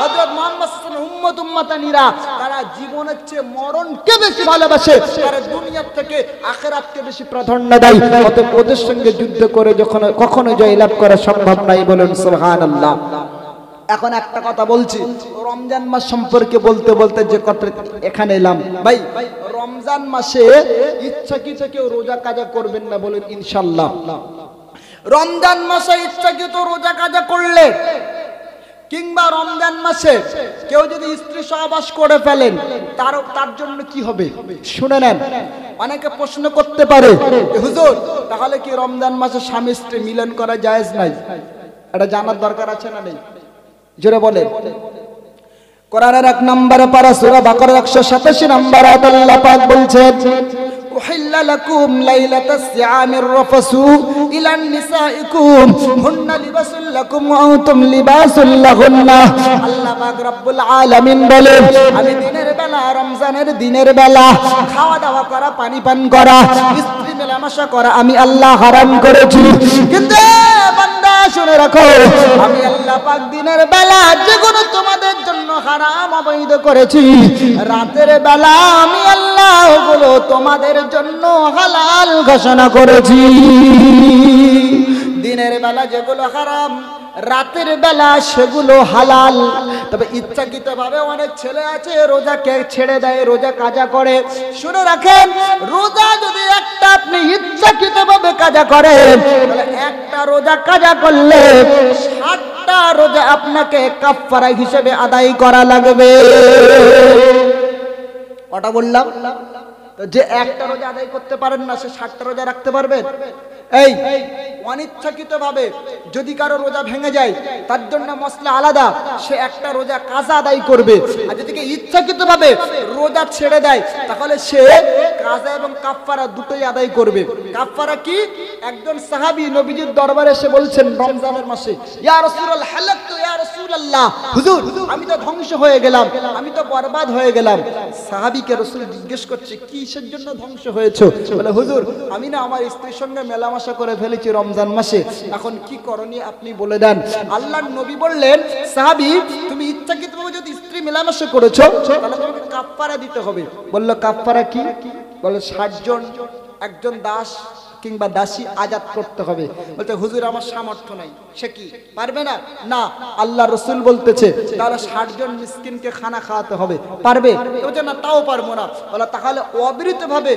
A: হযরত মুহাম্মদ সাল্লাল্লাহু আলাইহি ওয়াসাল্লাম উম্মতুম্মাতানিরা তারা জীবনের চেয়ে মরণকে বেশি ভালোবাসে, তারা দুনিয়ার থেকে আখিরাতকে বেশি প্রাধান্য দেয়। অতএব ওদের সঙ্গে যুদ্ধ করে যখন কখনো জয়লাভ করা সম্ভব নাই। বলুন সুবহানাল্লাহ। এখন একটা কথা বলছি, রমজান মাস সম্পর্কে বলতে বলতে যে কথা এখানে এলাম ভাই, রমজান মাসে ইচ্ছাকৃত কেউ রোজা কাজা করবেন না, বলেন ইনশাআল্লাহ। রমজান মাসে ইচ্ছাকৃত রোজা কাজা করলে কিংবা রমজান মাসে কেউ যদি স্ত্রী সহবাস করে ফেলেন, তার জন্য কি হবে শুনে নেন। অনেকে প্রশ্ন করতে পারে, হুজুর তাহলে কি রমজান মাসে স্বামী স্ত্রী মিলন করা জায়েজ নাই? এটা জানার দরকার আছে না নেই? জোরে বলেন। কোরআনের 1 নম্বরে পারা সূরা বাকারার 187 নম্বর আয়াত আল্লাহ পাক বলছেন, উহিল্লা লাকুম লাইলাতাস সিয়ামির রাফাসু ইলা নিসাইকুম হুন্না লিবাসুল লাকুম ওয়া আনতুম লিবাসুল লাহুন্না। আল্লাহ পাক রব্বুল আলামিন বলেন, আমি দিনের বেলা, রমজানের দিনের বেলা খাওয়া দাওয়া করা, পানি পান করা, স্ত্রী মেলামেশা করা আমি আল্লাহ হারাম করেছি। কিন্তু বান্দা শুনে রাখো, আমি আল্লাহ পাক দিনের বেলা যেগুলো তোমাদের জন্য হারাম অবৈধ করেছি, রাতের বেলা আমি আল্লাহ ওগুলো তোমাদের জন্য হালাল ঘোষণা করেছি। দিনের বেলা যেগুলো হারাম, রাতের বেলা সেগুলো হালাল। তবে ইচ্ছাকৃতভাবে অনেক ছেলে আছে রোজাকে ছেড়ে দেয়, রোজা কাজা করে। শুনে রাখেন, রোজা যদি একটা আপনি ইচ্ছাকৃতভাবে কাজা করেন, তাহলে একটা রোজা কাজা করলে 60টা রোজা আপনাকে কাফারা হিসেবে আদায় করা লাগবে। কটা বললাম? যে একটা রোজা আদায় করতে পারেন না, সে 60টা রোজা রাখতে পারবেন? এই অনিচ্ছাকৃতভাবে যদি কারো রোজা ভেঙে যায়, তার জন্য মসলা আলাদা, সে একটা রোজা কাজা আদায় করবে। আর যদি ইচ্ছাকৃতভাবে রোজা ছেড়ে দেয়, তাহলে সে কাজা এবং কাফারা দুটোই আদায় করবে। কাফারা কি? একজন সাহাবী নবীজির দরবারে এসে বলছেন রমজানের মাসে, ইয়া রাসূলুল্লাহ হালাকতু ইয়া রাসূলুল্লাহ, হুজুর আমি তো ধ্বংস হয়ে গেলাম, আমি তো বরবাদ হয়ে গেলাম। সাহাবীকে রাসূল জিজ্ঞেস করছে, কিসের জন্য ধ্বংস হয়েছো? বলে, হুজুর আমি না আমার স্ত্রীর সঙ্গে মেলামেশা করে ফেলেছি রমজান মাসে, এখন কি করণীয় আপনি বলে দেন। আল্লাহর নবী বললেন, সাহাবী তুমি ইচ্ছাকৃতভাবে যদি স্ত্রী মেলামেশা করেছো, তাহলে তোমাকে কাফারা দিতে হবে। বলল, কাফারা কি? বলে 60 জন একজন দাস কিংবা দাসী আজাদ করতে হবে। বলতে, হুজুর আমার সামর্থ্য নাই। সে কি পারবে না? না, আল্লাহ রাসূল বলতেছে তাহলে 60 জন মিসকিনকে খানা খাওয়াতে হবে। পারবে? বলছে না, তাও পারবো না। বলে, তাহলে অবিরতভাবে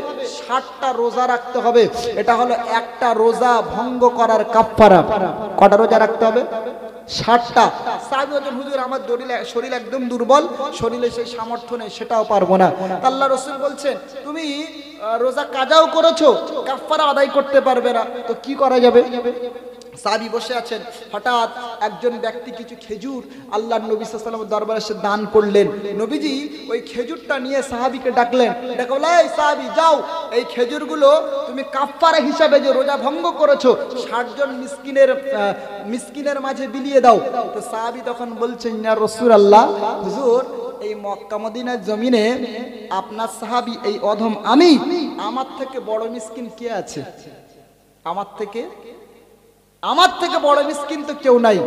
A: 60টা রোজা রাখতে হবে। এটা হলো একটা রোজা ভঙ্গ করার কাফারা। কটা রোজা রাখতে হবে? 60টা। সাহাবী বলেন, হুজুর আমার শরীর একদম দুর্বল, শরীরে সেই সামর্থ্য নেই, সেটাও পারবো না। আল্লাহ রাসূল বলছেন, তুমি রোজা কাজাও করেছো, কাফারা আদায় করতে পারবে না, তো কি করা যাবে? সাহাবী বসে আছেন, হঠাৎ একজন ব্যক্তি কিছু খেজুর আল্লাহর নবী সাল্লাল্লাহু আলাইহি ওয়াসাল্লামের দরবারে এসে দান করলেন। নবীজি ওই খেজুরটা নিয়ে সাহাবীকে ডাকলেন, ডেকে বললেন, এই সাহাবী যাও, এই খেজুরগুলো তুমি কাফারা হিসাবে যে রোজা ভঙ্গ করেছো 60 জন মিসকিনের মাঝে বিলিয়ে দাও। তো সাহাবী তখন বলছেন, ইয়া রাসূলুল্লাহ, হুজুর এই মক্কা মদিনার জমিনে আপনার সাহাবী এই অধম আমি, আমার থেকে বড় মিসকিন কে আছে? আমার থেকে বড় মিসকিন তো কেউ নাই।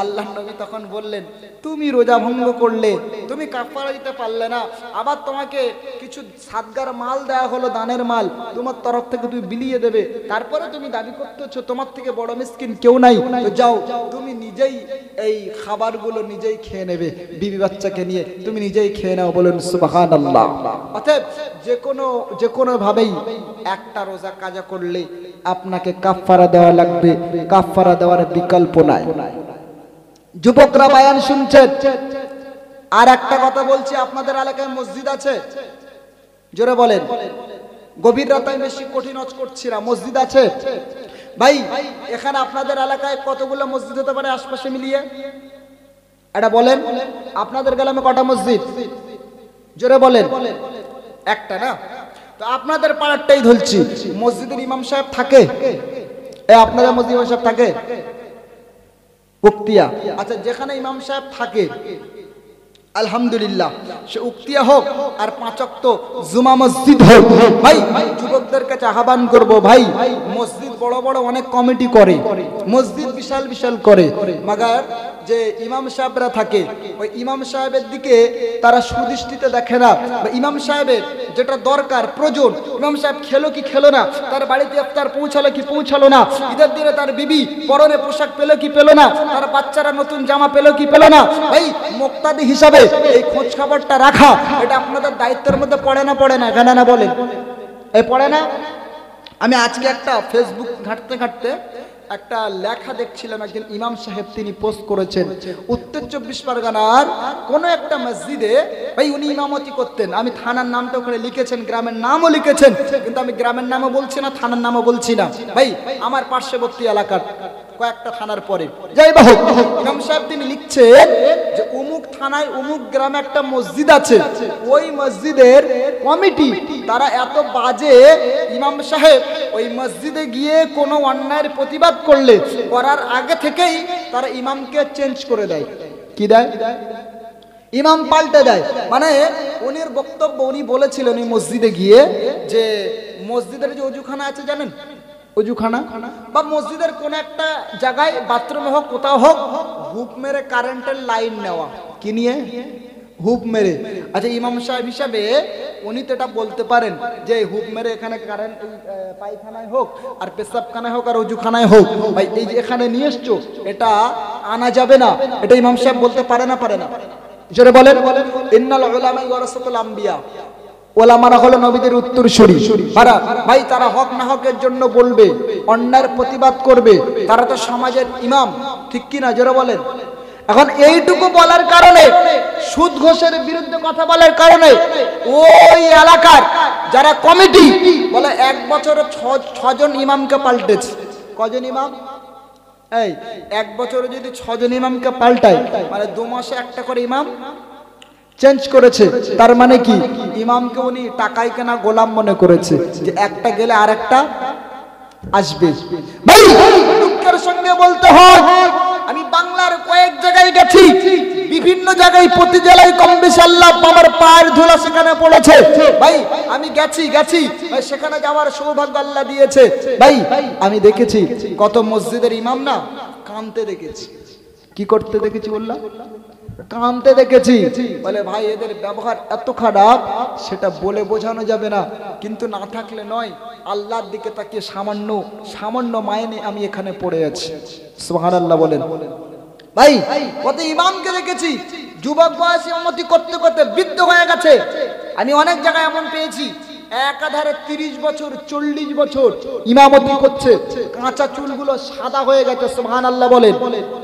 A: আল্লাহর নবী তখন বললেন, তুমি রোজা ভঙ্গ করলে, তুমি কাফারা দিতে পারলে না, আবার তোমাকে কিছু সাদগার মাল দেওয়া হলো, দানের মাল, তোমার তরফ থেকে তুমি বিলিয়ে দেবে, তারপরে তুমি দাবি করতেছো তোমার থেকে বড় মিসকিন কেউ নাই। তো যাও, তুমি নিজেই এই খাবারগুলো নিজেই খেয়ে নেবে, বিবি বাচ্চাকে নিয়ে তুমি নিজেই খেয়ে নাও। বলেন সুবহানাল্লাহ। অতএব যে কোনো ভাবেই একটা রোজা কাজা করলে আপনাকে কাফারা দেওয়া লাগবে, কাফারা দেওয়ার বিকল্প নাই। যুবকরা বায়ান শুনছেন, আর একটা কথা বলছি, আপনাদের এলাকায় মসজিদ আছে? জোরে বলেন। গভীর রাতে আমি বেশি কঠিন ওয়াজ করছি না, মসজিদ আছে ভাই? এখানে আপনাদের এলাকায় কতগুলো মসজিদ হতে পারে আশপাশে মিলিয়ে? এটা বলেন, আপনাদের গ্রামে কটা মসজিদ? জোরে বলেন। একটা না? তো আপনাদের পাড়ারটাই ধরছি, মসজিদের ইমাম সাহেব থাকে? আপনাদের মসজিদ ইমাম সাহেব থাকে? উক্তিয়া। আচ্ছা, যেখানে ইমাম সাহেব থাকে আলহামদুলিল্লাহ, সে উক্তিয়া হোক আর 5 ওয়াক্ত জুমা মসজিদ হোক, ভাই যুবকদের কাছে আহ্বান করব, ভাই মসজিদ বড় বড় অনেক কমিটি করে, মসজিদ বিশাল বিশাল করে, মাগার যে ইমাম সাহেবরা থাকে ওই ইমাম সাহেবের দিকে তারা সুদৃষ্টিতে দেখে না। ইমাম সাহেবের যেটা দরকার প্রয়োজন, ইমাম সাহেব খেলো কি খেলো না, তার বাড়িতে ইফতার পৌঁছালো কি পৌঁছালো না, ঈদের দিনে তার বিবি পরনে পোশাক পেলো কি পেলো না, তার বাচ্চারা নতুন জামা পেলো কি পেলো না, ভাই মুক্তাদি হিসাবে এই খোঁজ খবরটা রাখা, এটা আপনাদের দায়িত্বের মধ্যে পড়ে না? পড়ে না? কেন না বলেন? এই পড়ে না? আমি আজকে একটা ফেসবুক ঘাঁটতে ঘাঁটতে একটা লেখা দেখছিলাম, একজন ইমাম সাহেব তিনি পোস্ট করেছেন, উত্তর 24 পরগনার কোন একটা মসজিদে ভাই উনি ইমামতি করতেন। আমি থানার নামটা ওখানে লিখেছেন, গ্রামের নামও লিখেছেন, কিন্তু আমি গ্রামের নামও বলছি না, থানার নামও বলছি না, ভাই আমার পার্শ্ববর্তী এলাকার কয়েকটা থানার পরে। যাই হোক, ইমাম সাহেব তিনি লিখছেন যে অমুক থানায় অমুক গ্রামে একটা মসজিদ আছে, ওই মসজিদের কমিটি তারা এত বাজে, ইমাম সাহেব ওই মসজিদে গিয়ে কোনো অন্যায়ের প্রতিবাদ করলে করার আগে থেকেই তারা ইমামকে চেঞ্জ করে দেয়। কি দেয়? ইমাম পাল্টে দেয়। মানে উনির বক্তব্য, উনি বলেছিলেন ওই মসজিদে গিয়ে যে মসজিদের যে অজুখানা আছে জানেন, অজুখানা বা মসজিদের কোন একটা জায়গায় বাথরুমে হোক কোথাও হোক, হুপ মেরে কারেন্টের লাইন নেওয়া। কি নিয়ে? হুপ মেরে। আচ্ছা, ইমাম সাহেব হিসাবে উনি তো এটা বলতে পারেন যে হুপ মেরে এখানে কারেন্ট পায়খানায় হোক আর পেশাবখানায় হোক আর অজুখানায় হোক, ভাই এই যে এখানে নিয়ে এসছো এটা আনা যাবে না, এটা ইমাম সাহেব বলতে পারে না? পারে না? জোরে বলেন। ইন্নাল উলামা ওয়ারাসাতুল আম্বিয়া, ওলামারা হলো নবীদের উত্তরসূরি। ভাই তারা হক না হকের জন্য বলবে, অন্যায়ের প্রতিবাদ করবে, তারা তো সমাজের ইমাম, ঠিক কি না? জোরে বলেন। এখন এইটুকু বলার কারণে, সুদ ঘোষের বিরুদ্ধে কথা বলার কারণে ওই এলাকার যারা কমিটি বলে 1 বছরে 6 জন ইমামকে পাল্টেছে। কজন ইমাম? এই 1 বছরে যদি 6 জন ইমামকে পাল্টায়, মানে 2 মাসে একটা করে ইমাম চেঞ্জ করেছে। তার মানে কি? ইমামকে উনি টাকায় কেনা গোলাম মনে করেছে, যে একটা গেলে আর একটা আসবে। ভাই দুঃখের সঙ্গে বলতে হয়, আমি বাংলার কয়েক জায়গায় গেছি, বিভিন্ন জায়গায় প্রতি জেলায় কম বেশি আল্লাহ আমার পায়ের ধুলা সেখানে পড়েছে। ভাই আমি গেছি ভাই, সেখানে যাওয়ার সৌভাগ্য আল্লাহ দিয়েছে। ভাই আমি দেখেছি কত মসজিদের ইমাম না কাঁদতে দেখেছি। কি করতে দেখেছি বললাম? কাঁদতে দেখেছি। বলে ভাই এদের ব্যবহার এত খারাপ, সেটা বলে বোঝানো যাবে না, কিন্তু না থাকলে নয়, আল্লাহর দিকে তাকিয়ে সামান্য মাইনে আমি এখানে পড়ে আছি। সুবহানাল্লাহ বলেন। ভাই কত ইমামকে দেখেছি যুবক বয়সে ইমামতি করতে করতে বৃদ্ধ হয়ে গেছে। আমি অনেক জায়গায় এমন পেয়েছি, একাধারে 30 বছর 40 বছর ইমামতি করছে, কাঁচা চুলগুলো সাদা হয়ে গেছে। সুবহানাল্লাহ বলেন।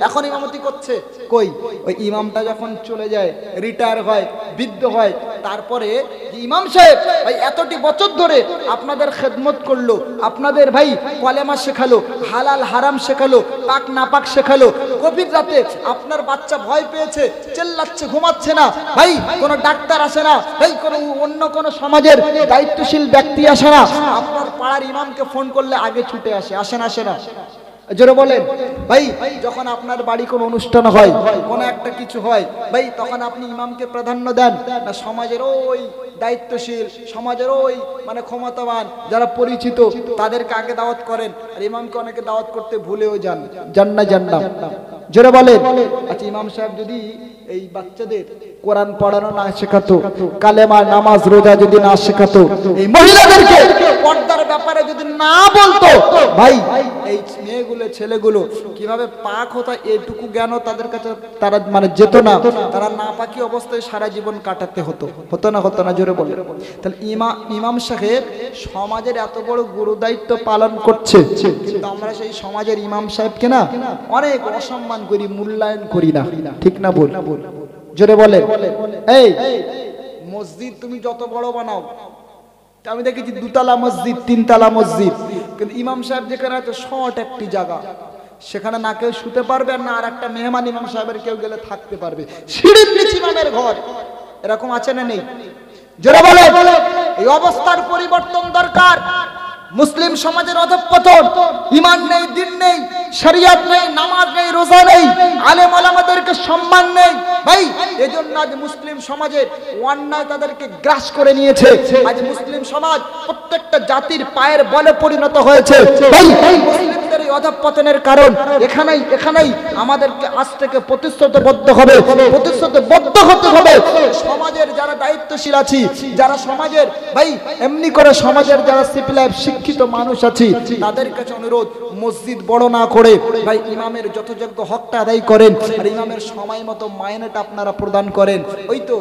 A: এখন ইমামতি করছে। কই ওই ইমামটা যখন চলে যায়, রিটায়ার হয়, বৃদ্ধ হয়, তারপরে ইমাম সাহেব ভাই এতটি বছর ধরে আপনাদের খেদমত করলো, আপনাদের ভাই কলেমা শেখালো, হালাল হারাম শেখালো, পাক নাপাক শেখালো, গভীর রাতে আপনার বাচ্চা ভয় পেয়েছে, চেল্লাচ্ছে, ঘুমাচ্ছে না, ভাই কোনো ডাক্তার আসে না, ভাই কোনো অন্য কোনো সমাজের দায়িত্বশীল ব্যক্তি আসে না, আপনার পাড়ার ইমামকে ফোন করলে আগে ছুটে আসে না জোরে বলেন ভাই, যখন আপনার বাড়ি কোনো অনুষ্ঠান হয়, কোনো একটা কিছু হয় ভাই, তখন আপনি ইমামকে প্রাধান্য দেন না সমাজের ওই দায়িত্বশীল, সমাজের ওই মানে ক্ষমতাবান যারা পরিচিত তাদেরকে আগে দাওয়াত করেন, আর ইমামকে অনেকে দাওয়াত করতে ভুলেও যান না জোরে বলেন। আচ্ছা, ইমাম সাহেব যদি এই বাচ্চাদের কোরআন পড়ানো না শেখাতো, কালেমা নামাজ রোজা যদি না শেখাতো, এই মহিলাদেরকে পর্দার ব্যাপারে যদি না বলতো, ভাই এই মেয়েগুলো ছেলেগুলো কিভাবে পাক হতো এইটুকু জ্ঞান তাদের কাছে তারা মানে যেত না, তারা নাপাকি অবস্থায় সারা জীবন কাটাতে হতো না জোরে বলে। তাহলে ইমাম সাহেব সমাজের এত বড় গুরু দায়িত্ব পালন করছে, কিন্তু আমরা সেই সমাজের ইমাম সাহেবকে না অনেক অসম্মান করি, মূল্যায়ন করি না, ঠিক না বল জোরে বলে। এই মসজিদ তুমি যত বড় বানাও, আমি দেখেছি 2 তলা মসজিদ, 3 তলা মসজিদ, কিন্তু ইমাম সাহেব যেখানে আছে শর্ট একটি জায়গা, সেখানে না কেউ শুতে পারবে না, আর একটা মেহমান ইমাম সাহেবের কেউ গেলে থাকতে পারবে, সিঁড়ির নিচে ইমামের ঘর, এরকম আছে না নেই জোরে বলে। এই অবস্থার পরিবর্তন দরকার। মুসলিম সমাজের অধঃপতন, ঈমান নেই, দিন নেই, শরিয়ত নেই, নামাজ নেই, রোজা নেই, আলেম ওলামাদেরকে সম্মান নেই ভাই। এজন্য আজ মুসলিম সমাজের অন্যায় তাদেরকে গ্রাস করে নিয়েছে। আজ মুসলিম সমাজ প্রত্যেকটা জাতির পায়ের বলে পরিণত হয়েছে ভাই। মুসলিমদের এই অধঃপতনের কারণ এখানেই আমাদেরকে আজ থেকে প্রতিশ্রুতিবদ্ধ হতে হবে। সমাজের যারা দায়িত্বশীল আছি, যারা সমাজের ভাই এমনি করে সমাজের যারা সিপিলাইফ শিক্ষিত মানুষ আছি, তাদের কাছে অনুরোধ, মসজিদ বড় না করে ভাই ইমামের যথাযোগ্য হকটা আদায় করেন, আর ইমামের সময় মতো মাইনেটা আপনারা প্রদান করেন। ওই তো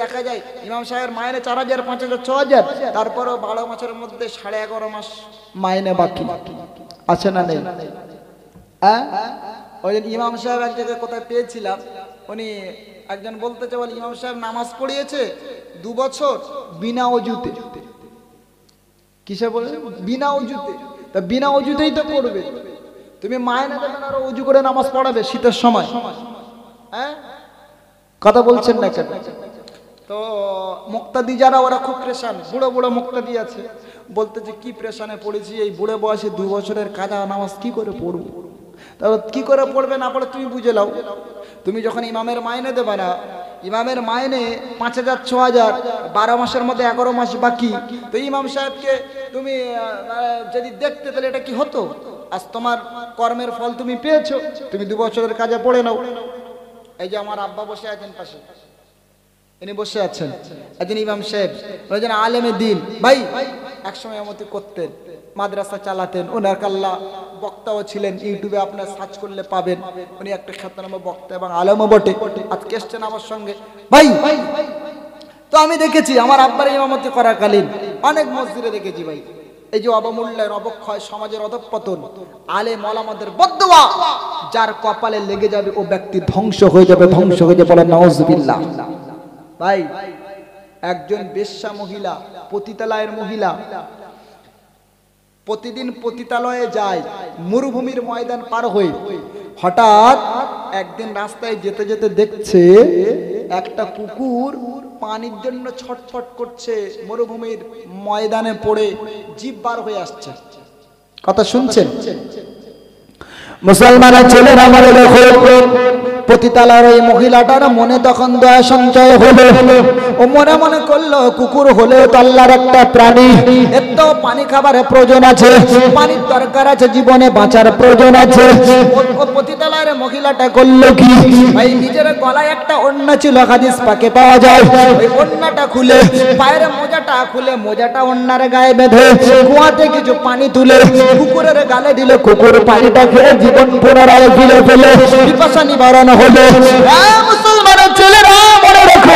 A: দেখা যায় ইমাম সাহেবের মাইনে 4000, 5000, 6000, তারপরও 12 মাসের মধ্যে 11.5 মাস মাইনে বাকি আছে না নেই? ওই ইমাম সাহেব এক জায়গায় কোথায় পেয়েছিলাম, উনি একজন বলতেছে, বলে ইমাম সাহেব নামাজ পড়িয়েছে 2 বছর বিনা অজুতে। কিসে বলে? বিনা অজুতে। তা বিনা অজুতেই তো পড়বে, তুমি মায়না দেবেন আর অজু করে নামাজ পড়াবে শীতের সময়? কথা বলছেন না কেন? তো মুক্তাদি যারা, ওরা খুব প্রেশান, বুড়ো মুক্তাদি আছে, বলতেছে কি প্রেশানে পড়েছি, এই বুড়ো বয়সে 2 বছরের কাজা নামাজ কি করে পড়বো? তাহলে কি করে পড়বে না পড়ে তুমি বুঝে নাও। তুমি যখন ইমামের মাইনে দেবে না, ইমামের মাইনে 5000, 6000, 12 মাসের মধ্যে 11 মাস বাকি, তো ইমাম সাহেবকে তুমি যদি দেখতে, তাহলে এটা কি হতো? আজ তোমার কর্মের ফল তুমি পেয়েছো, তুমি 2 বছরের কাজে পড়ে নাও। এই যে আমার আব্বা বসে আছেন পাশে, ইনি বসে আছেন, একজন ইমাম সাহেব, একজন আলেমে দিন ভাই, একসময় এমতি করতেন, মাদ্রাসা চালাতেন, ওনার কাল্লা বক্তাও ছিলেন, ইউটিউবে আপনার সার্চ করলে পাবেন, উনি একটা খ্যাতনামা বক্তা এবং আলেমও বটে। আজকে এসছেন আমার সঙ্গে ভাই। তো আমি দেখেছি আমার আব্বার ইমামতি করাকালীন অনেক মসজিদে দেখেছি ভাই, এই যে অবমূল্যায়ন, অবক্ষয়, সমাজের অধঃপতন, আলেম ওলামাদের বদদুয়া যার কপালে লেগে যাবে, ও ব্যক্তি ধ্বংস হয়ে যাবে। বলেন নাউজুবিল্লাহ। ভাই একজন বেশ্যা মহিলা, পতিতালয়ের মহিলা, প্রতিদিন পতিতালয়ে যায়, মরুভূমির ময়দান পার হয়ে, হঠাৎ একদিন রাস্তায় যেতে যেতে দেখছে একটা কুকুর পানির জন্য ছটফট করছে, মরুভূমির ময়দানে পড়ে জিভ বার হয়ে আসছে। কথা শুনছেন? মুসলমানের ছেলেরা মনে দেখো, পতিতালয়ের এই মহিলাটার মনে তখন দয়া সঞ্চয় হলো, ও মনে মনে করলো কুকুর হলেও তো আল্লাহর একটা প্রাণী, এর তো পানি খাবারের প্রয়োজন আছে, পানির দরকার আছে, জীবনে বাঁচার প্রয়োজন আছে। ও পতিতালয়ের মহিলাটা করলো কি, ভাই নিজের গলায় একটা ওড়না ছিল, হাদিস পাকে পাওয়া যায়, ওই ওড়নাটা খুলে, পায়ের মোজাটা খুলে, মোজাটা ওড়নার গায়ে বেঁধে কুয়াতে কিছু পানি তুলে কুকুরের গালে দিল, কুকুর পানিটা খেয়ে জীবন পুনরায় ফিরে পেলে, পিপাসা নিবারণ হলো। মুসলমানের ছেলেরা মনে রাখো,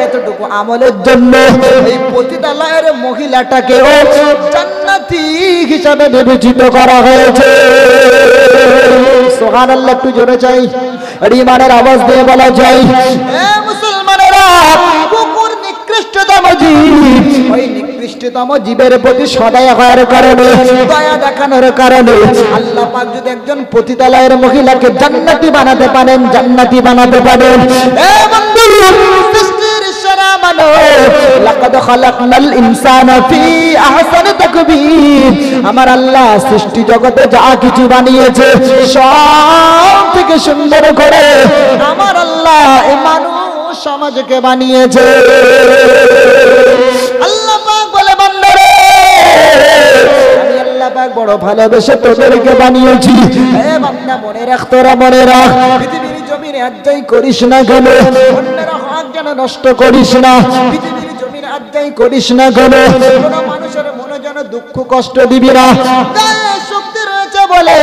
A: এতটুকু আমলের জন্য এই পতিতালয়ের মহিলাটাকে জান্নাতি হিসাবে বিবেচিত করা হয়েছে। সুবহানাল্লাহ, একটু জোরে চাই, ঈমানের আওয়াজ দিয়ে বলা যায়। মুসলমানেরা, কুকুর নিকৃষ্টতম জীব, ওই নিকৃষ্টতম জীবের প্রতি সদয় হওয়ার কারণে, দয়া দেখানোর কারণে আল্লাহ পাক যদি একজন পতিতালয়ের মহিলাকে জান্নাতি বানাতে পারেন, জান্নাতি বানাতে পারেন। এ বন্ধু, সৃষ্টির সেরা মানব, লাকাদ খালাকনাল ইনসানা ফি আহসানি তাকবীর, আমার আল্লাহ সৃষ্টি জগতে যা কিছু বানিয়েছে সব থেকে সুন্দর করে আমার আল্লাহ এই মানুষ সমাজকে বানিয়েছে। আল্লাহ পাক বলে, বান্দারে আমি আল্লাহ পাক বড় ভালোবেসে তোদেরকে বানিয়েছি। এ বান্দা মনে রাখ, তোরা মনে রাখ, পৃথিবীর জমিনে অধ্যায় করিস না কেন, অন্যের হক যেন নষ্ট করিস না, পৃথিবীর জমিনে অধ্যায় করিস না কেন, কোনো মানুষের মনে যেন দুঃখ কষ্ট দিবি না, শক্তি রয়েছে বলে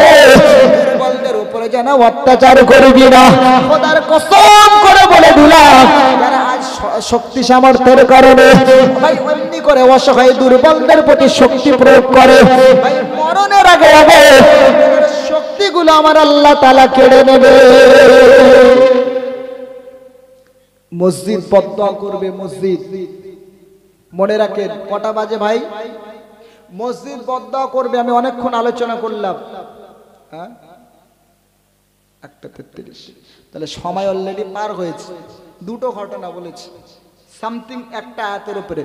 A: দুর্বলদের উপরে যেন অত্যাচার করবি না। খোদার কসম করে বলে দিলাম, যারা আজ শক্তি সামর্থ্যের কারণে ভাই অন্যি করে অসহায় দুর্বলদের প্রতি শক্তি প্রয়োগ করে, ভাই মরণের আগে আগে শক্তিগুলো আমার আল্লাহ তাআলা কেড়ে নেবে। মসজিদ বদদোয়া করবে, মসজিদ মনে রাখেন কটা বাজে ভাই? মসজিদ বদদোয়া করবে। আমি অনেকক্ষণ আলোচনা করলাম, হ্যাঁ 1:33, তাহলে সময় অলরেডি পার হয়েছে। দুটো ঘটনা বলেছি, সামথিং একটা আয়াতের উপরে।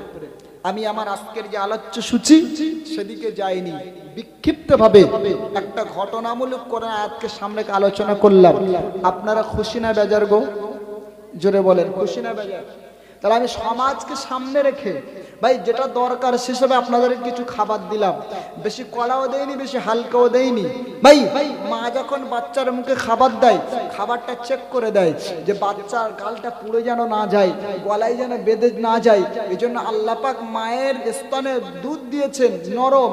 A: আমি আমার আজকের যে আলোচ্য সূচি সেদিকে যাইনি, বিক্ষিপ্ত ভাবে একটা ঘটনামূলক করে আয়াতকে সামনে আলোচনা করলাম। আপনারা খুশি না বেজার গো? জোরে বলেন, খুশি না বেজার? তাহলে আমি সমাজকে সামনে রেখে ভাই যেটা দরকার সেসবে আপনাদের কিছু খাবার দিলাম। বেশি কড়াও দেয়নি, বেশি হালকাও দেয়নি। ভাই মা যখন বাচ্চার মুখে খাবার দেয়, খাবারটা চেক করে দেয় যে বাচ্চার গালটা পুড়ে যেন না যায়, গলায় যেন বেঁধে না যায়। এই জন্য আল্লাহ পাক মায়ের স্তনে দুধ দিয়েছেন নরম,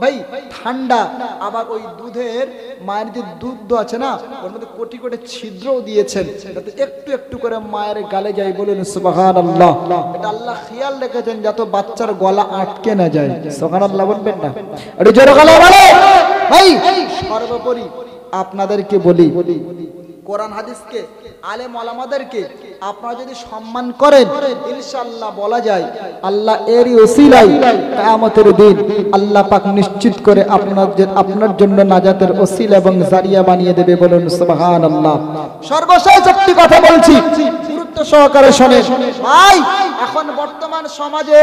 A: ভাই ঠান্ডা, আবার ওই দুধের মায়ের যে দুধ আছে না ওর মধ্যে কোটি কোটি ছিদ্রও দিয়েছেন যাতে একটু একটু করে মায়ের গালে যায়। বলুন সুবহানাল্লাহ। এটা আল্লাহ খেয়াল রেখেছেন যাতে বাচ্চার গলা আটকে না যায়। সুবহানাল্লাহ বলবেন না? একটু জোরে গলা বলে ভাই। সর্বোপরি আপনাদেরকে বলি, কোরআন হাদিসকে, আলেম ওলামাদেরকে আপনারা যদি সম্মান করেন, ইনশাআল্লাহ বলা যায় আল্লাহ এরই ওসিলায় কিয়ামতের দিন আল্লাহ পাক নিশ্চিত করে আপনার জন্য নাজাতের ওসিলা এবং জারিয়া বানিয়ে দেবে। বলুন সুবহানাল্লাহ। সর্বশেষ একটি কথা বলছি, গুরুত্ব সহকারে শুনে ভাই। এখন বর্তমান সমাজে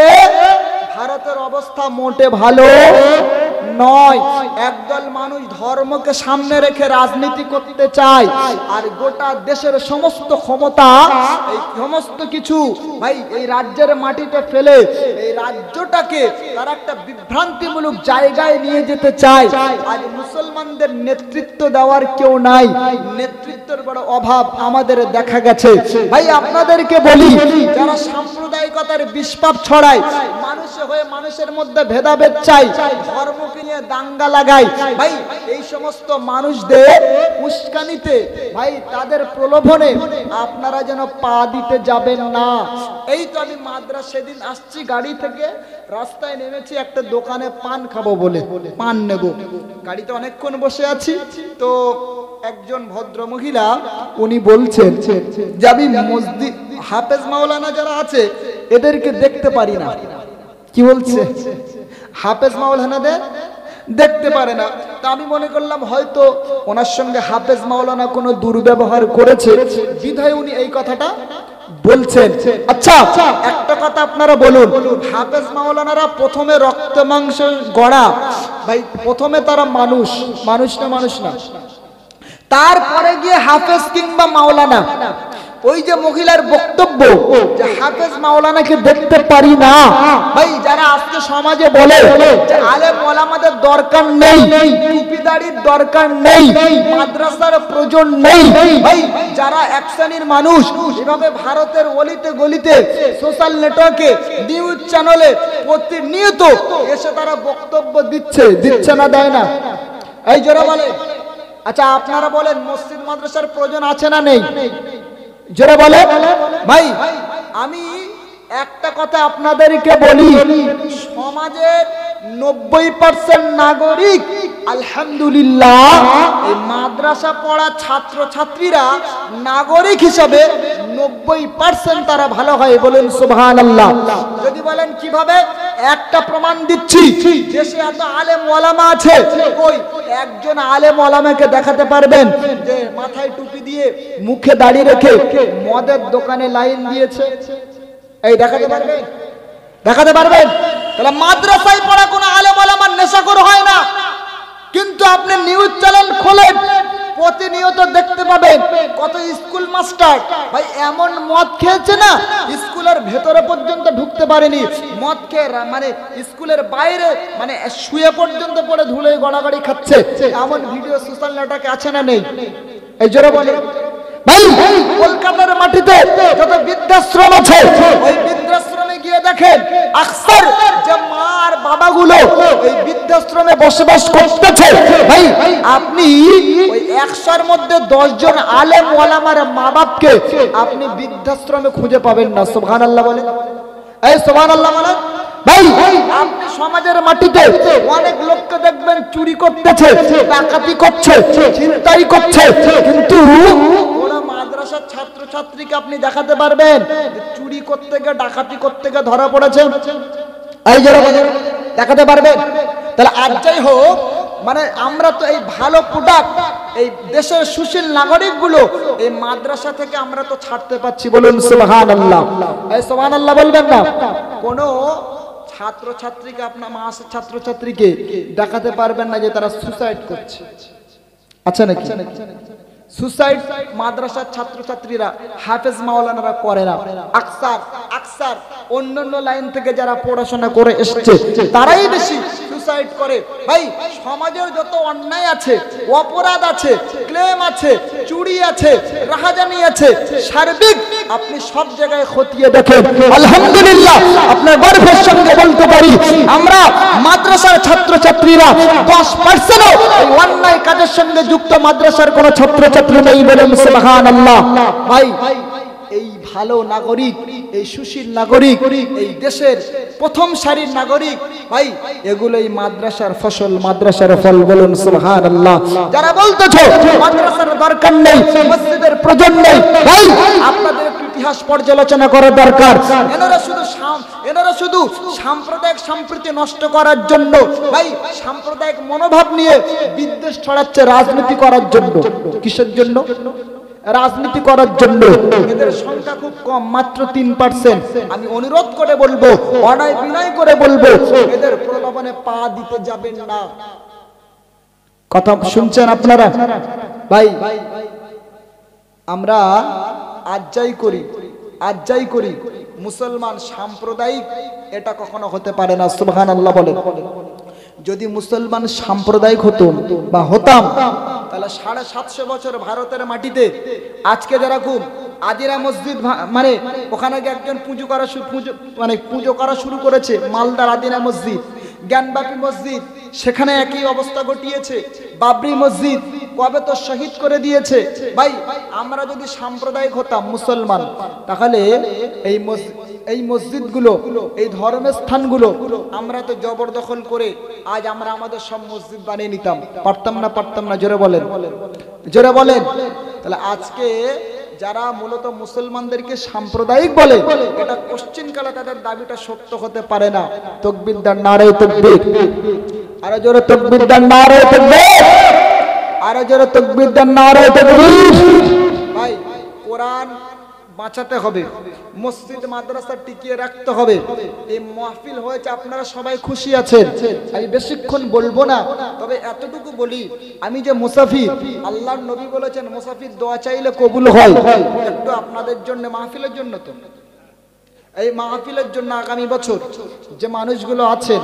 A: ভারতের অবস্থা মোটে ভালো নয়। একদল মানুষ ধর্মকে সামনে রেখে রাজনীতি করতে চায়, আর গোটা দেশের সমস্ত ক্ষমতা, এই সমস্ত কিছু ভাই এই রাজ্যের মাটিতে ফেলে এই রাজ্যটাকে তারা একটা বিভ্রান্তিমূলক জায়গায় নিয়ে যেতে চায়। আজ মুসলমানদের নেতৃত্ব দেওয়ার কেউ নাই, নেতৃত্বের বড় অভাব আমাদের দেখা গেছে। ভাই আপনাদেরকে বলি, যারা সাম্প্রদায়িকতার বিষপাপ ছড়ায়, মানুষে হয়ে মানুষের মধ্যে ভেদাভেদ চাই, ধর্মকে নিয়ে দাঙ্গা লাগায়, ভাই এই সমস্ত মানুষদের উস্কানিতে, ভাই তাদের প্রলোভনে আপনারা যেন পা দিতে যাবেন না। এই তো আমি মাদ্রাসা সেদিন আসছি, গাড়ি থেকে রাস্তায় নেমেছি, একটা দোকানে পান খাবো বলে পান নেব। গাড়িতে অনেকক্ষণ বসে আছি, তো একজন ভদ্র মহিলা উনি বলছেন যে আমি মসজিদ হাফেজ মাওলানা যারা আছে এদেরকে দেখতে পারি না। কি বলছে? হাফেজ মাওলানাদের দেখতে পারে না। তা আমি মনে করলাম হয়তো ওনার সঙ্গে হাফেজ মাওলানা কোনো দুর্ব্যবহার করেছে, বিধায় উনি এই কথাটা বলছেন। আচ্ছা একটা কথা আপনারা বলুন, হাফেজ মাওলানারা প্রথমে রক্ত মাংস গড়া, ভাই প্রথমে তারা মানুষ না, তারপরে গিয়ে হাফেজ কিংবা মাওলানা। ওই যে মহিলার বক্তব্য যে হাফেজ মাওলানাকে দেখতে পারি না, ভাই যারা আজকে সমাজে বলে যে আলেম ওলামাদের দরকার নেই, টুপিদারির দরকার নেই, মাদ্রাসার প্রয়োজন নেই, ভাই যারা এক শ্রেণীর মানুষ এভাবে ভারতের অলিতে গলিতে সোশ্যাল নেটওয়ার্কে নিউজ চ্যানেলে প্রতিনিয়ত এসে তারা বক্তব্য দিচ্ছে না, দেয় না? এই জোরে বলে। আচ্ছা আপনারা বলেন মসজিদ মাদ্রাসার প্রয়োজন আছে না নেই? জোরে বলে ভাই। আমি একটা কথা আপনাদেরকে বলি, সমাজের 90% নাগরিক আলহামদুলিল্লাহ এই মাদ্রাসা পড়া ছাত্র ছাত্রীরা নাগরিক হিসাবে 90% তারা ভালো হয়, বলেন সুবহানাল্লাহ। যদি বলেন কিভাবে, একটা প্রমাণ দিচ্ছি। দেশে এত আলেম ওলামা আছে, কই একজন আলেম ওলামাকে দেখাতে পারবেন যে মাথায় টুপি দিয়ে মুখে দাড়ি রেখে মদের দোকানে লাইন দিয়েছে? এই দেখাতে পারবেন? দেখাতে পারবেন? তাহলে মাদ্রাসায় পড়া কোনো আলেম ওলামার নেশাখোর হয় না। কিন্তু আপনি নিউজ চ্যানেল খোলেন, প্রতিনিয়ত দেখতে পাবেন কত স্কুল মাস্টার ভাই এমন মদ খেয়েছে না, স্কুলের ভেতরে পর্যন্ত ঢুকতে পারেনি। মদ খেয়ে মানে স্কুলের বাইরে মানে শুয়ে পর্যন্ত পড়ে ধুলে গড়াগড়ি খাচ্ছে, এমন ভিডিও সোশ্যাল নেটওয়ার্কে আছে না নেই? এই জোরে বলে ভাই, কলকাতার মাটিতে যত বৃদ্ধাশ্রম আছে, ওই বৃদ্ধাশ্রমে গিয়ে দেখেন আকসার যে মা আর বাবাগুলো ওই বৃদ্ধাশ্রমে বসবাস করতেছে। ভাই আপনি ওই 100-র মধ্যে 10 জন আলেম ওলামার মা বাপকে আপনি বৃদ্ধাশ্রমে খুঁজে পাবেন না। সুবহানাল্লাহ বলেন, এই সুবহানাল্লাহ বলেন। ভাই আপনি সমাজের মাটিতে অনেক লোককে দেখবেন চুরি করতেছে, ডাকাতি করছে, ছিনতাই করছে, কিন্তু ওরা মাদ্রাসার ছাত্রছাত্রীকে আপনি দেখাতে পারবেন চুরি করতে গিয়ে ডাকাতি করতে গিয়ে ধরা পড়েছে? এই যারা দেখাতে পারবেন? তাহলে আজ যাই হোক, মানে আমরা তো এই ভালো প্রোডাক্ট এই দেশের সুশীল নাগরিকগুলো এই মাদ্রাসা থেকে আমরা তো ছাড়তে পাচ্ছি, বলুন সুবহানাল্লাহ। এই সুবহানাল্লাহ বলবেন না? কোন ছাত্রছাত্রীকে আপনার মাসের ছাত্রছাত্রীকে দেখাতে পারবেন না যে তারা সুসাইড করছে? আচ্ছা নাকি? সুসাইড মাদ্রাসার ছাত্রছাত্রীরা, হাফেজ মাওলানারা করে না। আকসার অন্যান্য লাইন থেকে যারা পড়াশোনা করে এসেছে তারাই বেশি সুসাইড করে। ভাই সমাজের যত অন্যায় আছে, অপরাধ আছে, ক্লেম আছে, চুরি আছে, রাহাজানি আছে, সার্বিক আপনি সব জায়গায় খতিয়ে দেখেন, আলহামদুলিল্লাহ আপনার গর্বের সঙ্গে বলতে পারি আমরা মাদ্রাসার ছাত্রছাত্রীরা 10% এই অন্যায় কাজের সঙ্গে যুক্ত মাদ্রাসার কোন ছাত্রছাত্রী নেই, বলেন সুবহানাল্লাহ। ভাই এই ভালো নাগরিক, এই সুশীল নাগরিক, এই দেশের প্রথম সারির নাগরিক, ভাই এগুলোই মাদ্রাসার ফসল, মাদ্রাসার ফল, বলুন সুবহানাল্লাহ। যারা বলতেছো মাদ্রাসার দরকার নেই, মসজিদের প্রয়োজন নেই, ভাই আপনাদের ইতিহাস পর্যালোচনা করা দরকার। এনারা শুধু সাম্প্রদায়িক সম্প্রীতি নষ্ট করার জন্য, ভাই সাম্প্রদায়িক মনোভাব নিয়ে বিদ্বেষ ছড়াচ্ছে রাজনীতি করার জন্য। কিসের জন্য? রাজনীতি করার জন্য। এদের সংখ্যা খুব কম, মাত্র 3%। আমি অনুরোধ করে বলবো, অনায় বিনয় করে বলবো, এদের প্রলোভনে পা দিতে যাবেন না। কথা শুনছেন আপনারা? ভাই আমরা আজ যাই করি মুসলমান সাম্প্রদায়িক এটা কখনো হতে পারে না। সুবহানাল্লাহ বলেন। যদি মুসলমান সাম্প্রদায়িক হতো বা হতাম, তাহলে 750 বছর ভারতের মাটিতে আজকে যারা খুব আদিরা মসজিদ মানে ওখানে একজন পুজো করা শুরু করেছে, মালদার আদিরা মসজিদ, জ্ঞানবাপী মসজিদ, সেখানে একই অবস্থা ঘটিয়েছে। বাবরি মসজিদ কবে তো শহীদ করে দিয়েছে। ভাই আমরা যদি সাম্প্রদায়িক হতাম মুসলমান, তাহলে এই মসজিদগুলো, এই ধর্মের স্থানগুলো আমরা তো জবরদখল করে আজ আমরা আমাদের সব মসজিদ বানিয়ে নিতাম। পারতাম না? জোরে বলেন, জোরে বলেন। তাহলে আজকে যারা মূলত মুসলমানদেরকে সাম্প্রদায়িক বলে, এটা কোশ্চিনকালে তাদের দাবিটা সত্য হতে পারে না। তাকবীর দেন, নারে তাকবীর। আরে জোরে তাকবীর দেন, নারে তাকবীর। আরে জোরে তাকবীর দেন, নারে তাকবীর। ভাই কোরআন বাঁচাতে হবে, মসজিদ মাদ্রাসা টিকিয়ে রাখতে হবে। এই মাহফিল হয়েছে, আপনারা সবাই খুশি আছেন, আমি বেশিক্ষণ বলবো না, তবে এতটুকু বলি, আমি যে মুসাফির, আল্লাহর নবী বলেছেন মুসাফির দোয়া চাইলে কবুল হয়। একটু আপনাদের জন্য, মাহফিলের জন্য, তো এই মাহফিলের জন্য আগামী বছর যে মানুষগুলো আছেন